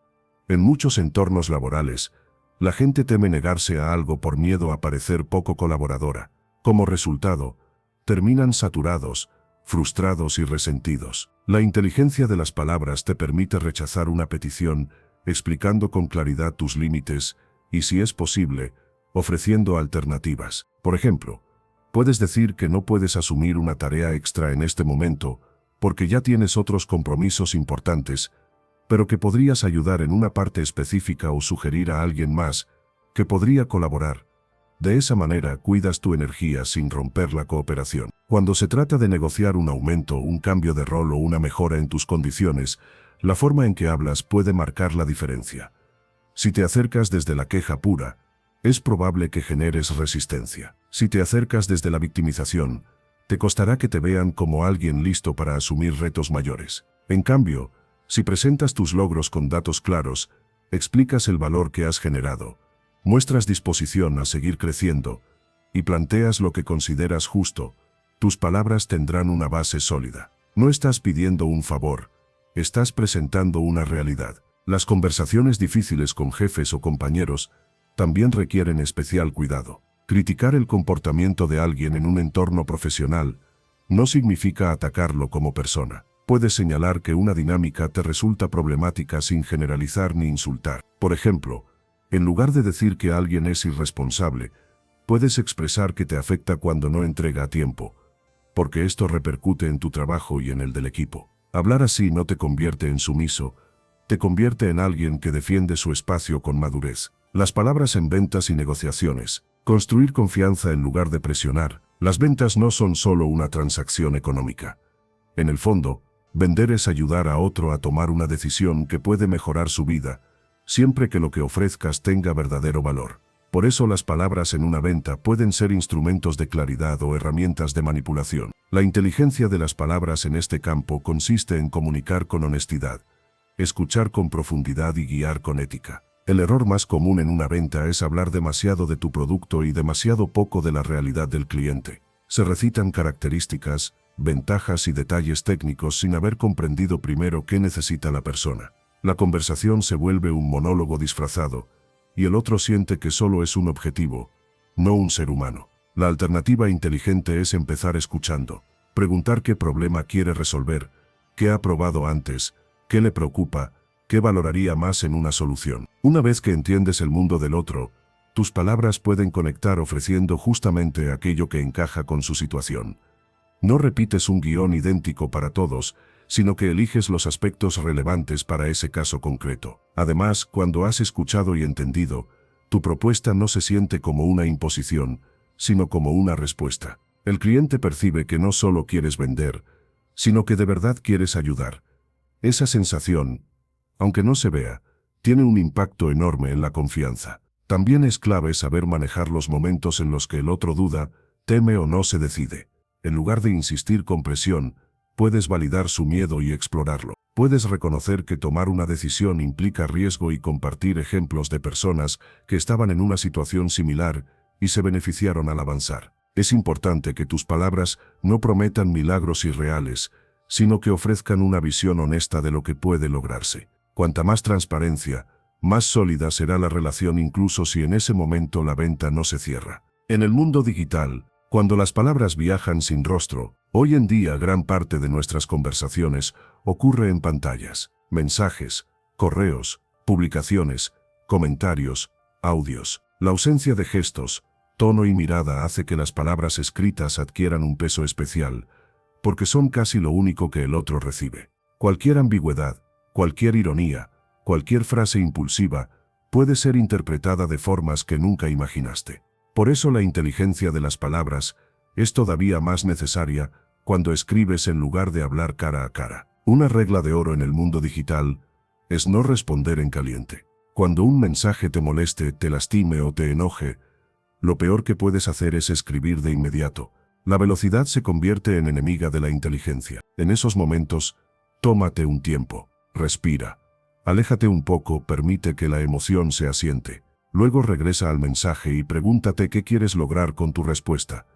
En muchos entornos laborales, la gente teme negarse a algo por miedo a parecer poco colaboradora. Como resultado, terminan saturados, frustrados y resentidos. La inteligencia de las palabras te permite rechazar una petición, explicando con claridad tus límites y, si es posible, ofreciendo alternativas. Por ejemplo, puedes decir que no puedes asumir una tarea extra en este momento porque ya tienes otros compromisos importantes, pero que podrías ayudar en una parte específica o sugerir a alguien más que podría colaborar. De esa manera cuidas tu energía sin romper la cooperación. Cuando se trata de negociar un aumento, un cambio de rol o una mejora en tus condiciones, la forma en que hablas puede marcar la diferencia. Si te acercas desde la queja pura, es probable que generes resistencia. Si te acercas desde la victimización, te costará que te vean como alguien listo para asumir retos mayores. En cambio, si presentas tus logros con datos claros, explicas el valor que has generado, muestras disposición a seguir creciendo y planteas lo que consideras justo, tus palabras tendrán una base sólida. No estás pidiendo un favor, estás presentando una realidad. Las conversaciones difíciles con jefes o compañeros también requieren especial cuidado. Criticar el comportamiento de alguien en un entorno profesional no significa atacarlo como persona. Puedes señalar que una dinámica te resulta problemática sin generalizar ni insultar. Por ejemplo, en lugar de decir que alguien es irresponsable, puedes expresar que te afecta cuando no entrega a tiempo, porque esto repercute en tu trabajo y en el del equipo. Hablar así no te convierte en sumiso, te convierte en alguien que defiende su espacio con madurez. Las palabras en ventas y negociaciones. Construir confianza en lugar de presionar. Las ventas no son solo una transacción económica. En el fondo, vender es ayudar a otro a tomar una decisión que puede mejorar su vida, siempre que lo que ofrezcas tenga verdadero valor. Por eso las palabras en una venta pueden ser instrumentos de claridad o herramientas de manipulación. La inteligencia de las palabras en este campo consiste en comunicar con honestidad, escuchar con profundidad y guiar con ética. El error más común en una venta es hablar demasiado de tu producto y demasiado poco de la realidad del cliente. Se recitan características, ventajas y detalles técnicos sin haber comprendido primero qué necesita la persona. La conversación se vuelve un monólogo disfrazado, y el otro siente que solo es un objetivo, no un ser humano. La alternativa inteligente es empezar escuchando, preguntar qué problema quiere resolver, qué ha probado antes, qué le preocupa, qué valoraría más en una solución. Una vez que entiendes el mundo del otro, tus palabras pueden conectar ofreciendo justamente aquello que encaja con su situación. No repites un guión idéntico para todos, sino que eliges los aspectos relevantes para ese caso concreto. Además, cuando has escuchado y entendido, Tu propuesta no se siente como una imposición, sino como una respuesta. El cliente percibe que no solo quieres vender, sino que de verdad quieres ayudar. Esa sensación, aunque no se vea, tiene un impacto enorme en la confianza. También es clave saber manejar los momentos en los que el otro duda, teme o no se decide. En lugar de insistir con presión, puedes validar su miedo y explorarlo. Puedes reconocer que tomar una decisión implica riesgo y compartir ejemplos de personas que estaban en una situación similar y se beneficiaron al avanzar. Es importante que tus palabras no prometan milagros irreales, sino que ofrezcan una visión honesta de lo que puede lograrse. Cuanta más transparencia, más sólida será la relación incluso si en ese momento la venta no se cierra. En el mundo digital, cuando las palabras viajan sin rostro, hoy en día gran parte de nuestras conversaciones ocurre en pantallas, mensajes, correos, publicaciones, comentarios, audios. La ausencia de gestos, tono y mirada hace que las palabras escritas adquieran un peso especial, porque son casi lo único que el otro recibe. Cualquier ambigüedad, cualquier ironía, cualquier frase impulsiva puede ser interpretada de formas que nunca imaginaste. Por eso la inteligencia de las palabras es todavía más necesaria cuando escribes en lugar de hablar cara a cara. Una regla de oro en el mundo digital es no responder en caliente. Cuando un mensaje te moleste, te lastime o te enoje, lo peor que puedes hacer es escribir de inmediato. La velocidad se convierte en enemiga de la inteligencia. En esos momentos, tómate un tiempo, respira, aléjate un poco, permite que la emoción se asiente. Luego regresa al mensaje y pregúntate qué quieres lograr con tu respuesta.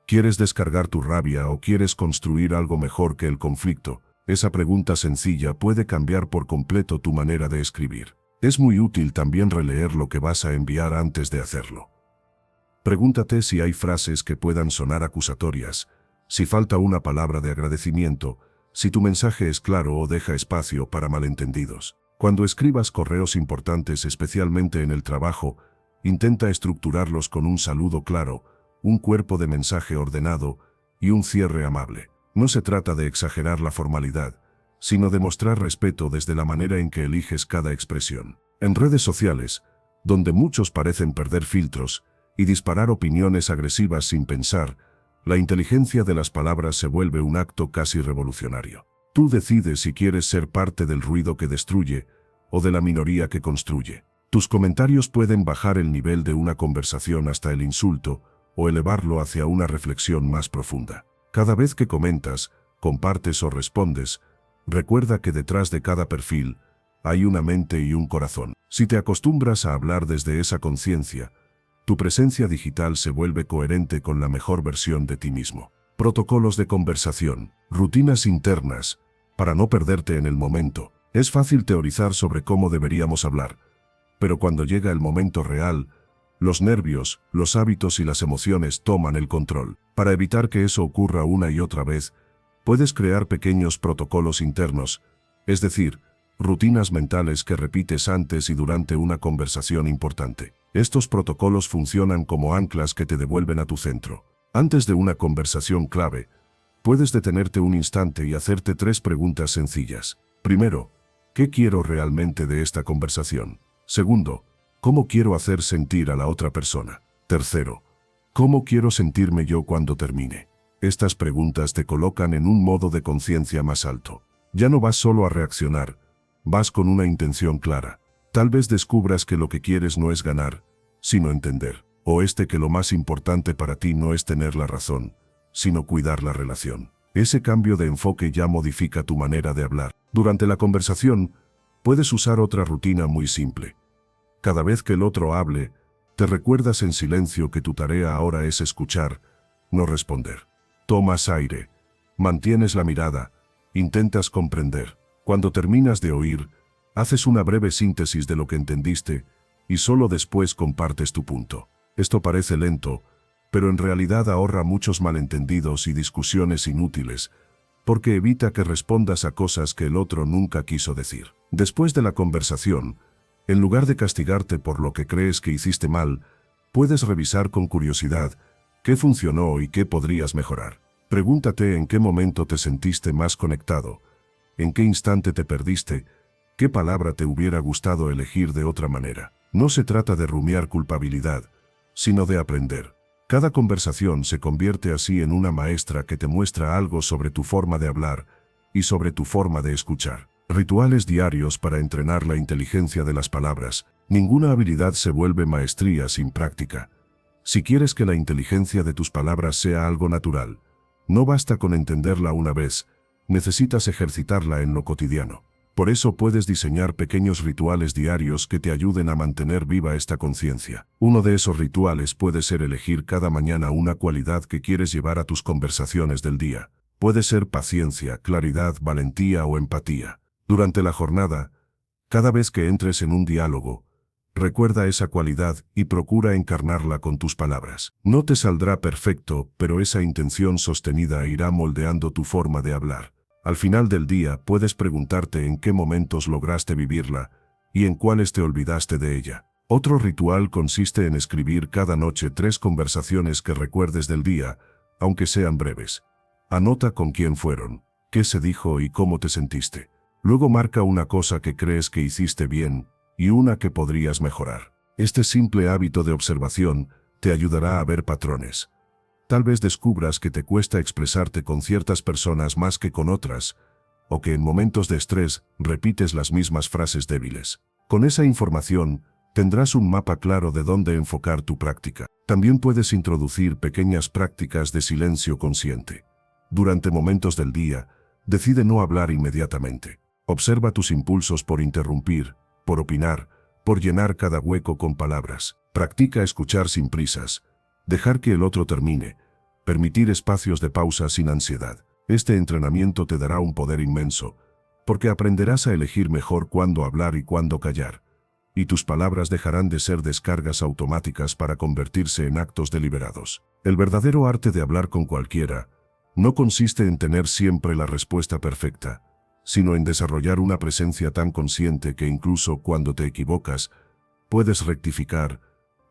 ¿Quieres descargar tu rabia o quieres construir algo mejor que el conflicto? Esa pregunta sencilla puede cambiar por completo tu manera de escribir. Es muy útil también releer lo que vas a enviar antes de hacerlo. Pregúntate si hay frases que puedan sonar acusatorias, si falta una palabra de agradecimiento, si tu mensaje es claro o deja espacio para malentendidos. Cuando escribas correos importantes, especialmente en el trabajo, intenta estructurarlos con un saludo claro, un cuerpo de mensaje ordenado y un cierre amable. No se trata de exagerar la formalidad, sino de mostrar respeto desde la manera en que eliges cada expresión. En redes sociales, donde muchos parecen perder filtros y disparar opiniones agresivas sin pensar, la inteligencia de las palabras se vuelve un acto casi revolucionario. Tú decides si quieres ser parte del ruido que destruye o de la minoría que construye. Tus comentarios pueden bajar el nivel de una conversación hasta el insulto o elevarlo hacia una reflexión más profunda. Cada vez que comentas, compartes o respondes, recuerda que detrás de cada perfil hay una mente y un corazón. Si te acostumbras a hablar desde esa conciencia, tu presencia digital se vuelve coherente con la mejor versión de ti mismo. Protocolos de conversación, rutinas internas, para no perderte en el momento. Es fácil teorizar sobre cómo deberíamos hablar, pero cuando llega el momento real, los nervios, los hábitos y las emociones toman el control. Para evitar que eso ocurra una y otra vez, puedes crear pequeños protocolos internos, es decir, rutinas mentales que repites antes y durante una conversación importante. Estos protocolos funcionan como anclas que te devuelven a tu centro. Antes de una conversación clave, puedes detenerte un instante y hacerte 3 preguntas sencillas. Primero, ¿qué quiero realmente de esta conversación? Segundo, ¿cómo quiero hacer sentir a la otra persona? Tercero, ¿cómo quiero sentirme yo cuando termine? Estas preguntas te colocan en un modo de conciencia más alto. Ya no vas solo a reaccionar, vas con una intención clara. Tal vez descubras que lo que quieres no es ganar, sino entender. O que lo más importante para ti no es tener la razón, sino cuidar la relación. Ese cambio de enfoque ya modifica tu manera de hablar. Durante la conversación, puedes usar otra rutina muy simple. Cada vez que el otro hable, te recuerdas en silencio que tu tarea ahora es escuchar, no responder. Tomas aire, mantienes la mirada, intentas comprender. Cuando terminas de oír, haces una breve síntesis de lo que entendiste y solo después compartes tu punto. Esto parece lento, pero en realidad ahorra muchos malentendidos y discusiones inútiles, porque evita que respondas a cosas que el otro nunca quiso decir. Después de la conversación, en lugar de castigarte por lo que crees que hiciste mal, puedes revisar con curiosidad qué funcionó y qué podrías mejorar. Pregúntate en qué momento te sentiste más conectado, en qué instante te perdiste, qué palabra te hubiera gustado elegir de otra manera. No se trata de rumiar culpabilidad, sino de aprender. Cada conversación se convierte así en una maestra que te muestra algo sobre tu forma de hablar y sobre tu forma de escuchar. Rituales diarios para entrenar la inteligencia de las palabras. Ninguna habilidad se vuelve maestría sin práctica. Si quieres que la inteligencia de tus palabras sea algo natural, no basta con entenderla una vez, necesitas ejercitarla en lo cotidiano. Por eso puedes diseñar pequeños rituales diarios que te ayuden a mantener viva esta conciencia. Uno de esos rituales puede ser elegir cada mañana una cualidad que quieres llevar a tus conversaciones del día. Puede ser paciencia, claridad, valentía o empatía. Durante la jornada, cada vez que entres en un diálogo, recuerda esa cualidad y procura encarnarla con tus palabras. No te saldrá perfecto, pero esa intención sostenida irá moldeando tu forma de hablar. Al final del día puedes preguntarte en qué momentos lograste vivirla y en cuáles te olvidaste de ella. Otro ritual consiste en escribir cada noche 3 conversaciones que recuerdes del día, aunque sean breves. Anota con quién fueron, qué se dijo y cómo te sentiste. Luego marca una cosa que crees que hiciste bien y una que podrías mejorar. Este simple hábito de observación te ayudará a ver patrones. Tal vez descubras que te cuesta expresarte con ciertas personas más que con otras, o que en momentos de estrés repites las mismas frases débiles. Con esa información, tendrás un mapa claro de dónde enfocar tu práctica. También puedes introducir pequeñas prácticas de silencio consciente. Durante momentos del día, decide no hablar inmediatamente. Observa tus impulsos por interrumpir, por opinar, por llenar cada hueco con palabras. Practica escuchar sin prisas. Dejar que el otro termine, permitir espacios de pausa sin ansiedad. Este entrenamiento te dará un poder inmenso, porque aprenderás a elegir mejor cuándo hablar y cuándo callar, y tus palabras dejarán de ser descargas automáticas para convertirse en actos deliberados. El verdadero arte de hablar con cualquiera no consiste en tener siempre la respuesta perfecta, sino en desarrollar una presencia tan consciente que incluso cuando te equivocas, puedes rectificar,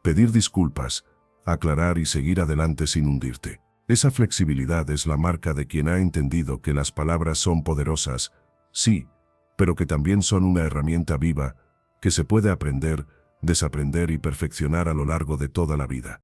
pedir disculpas, aclarar y seguir adelante sin hundirte. Esa flexibilidad es la marca de quien ha entendido que las palabras son poderosas, sí, pero que también son una herramienta viva, que se puede aprender, desaprender y perfeccionar a lo largo de toda la vida.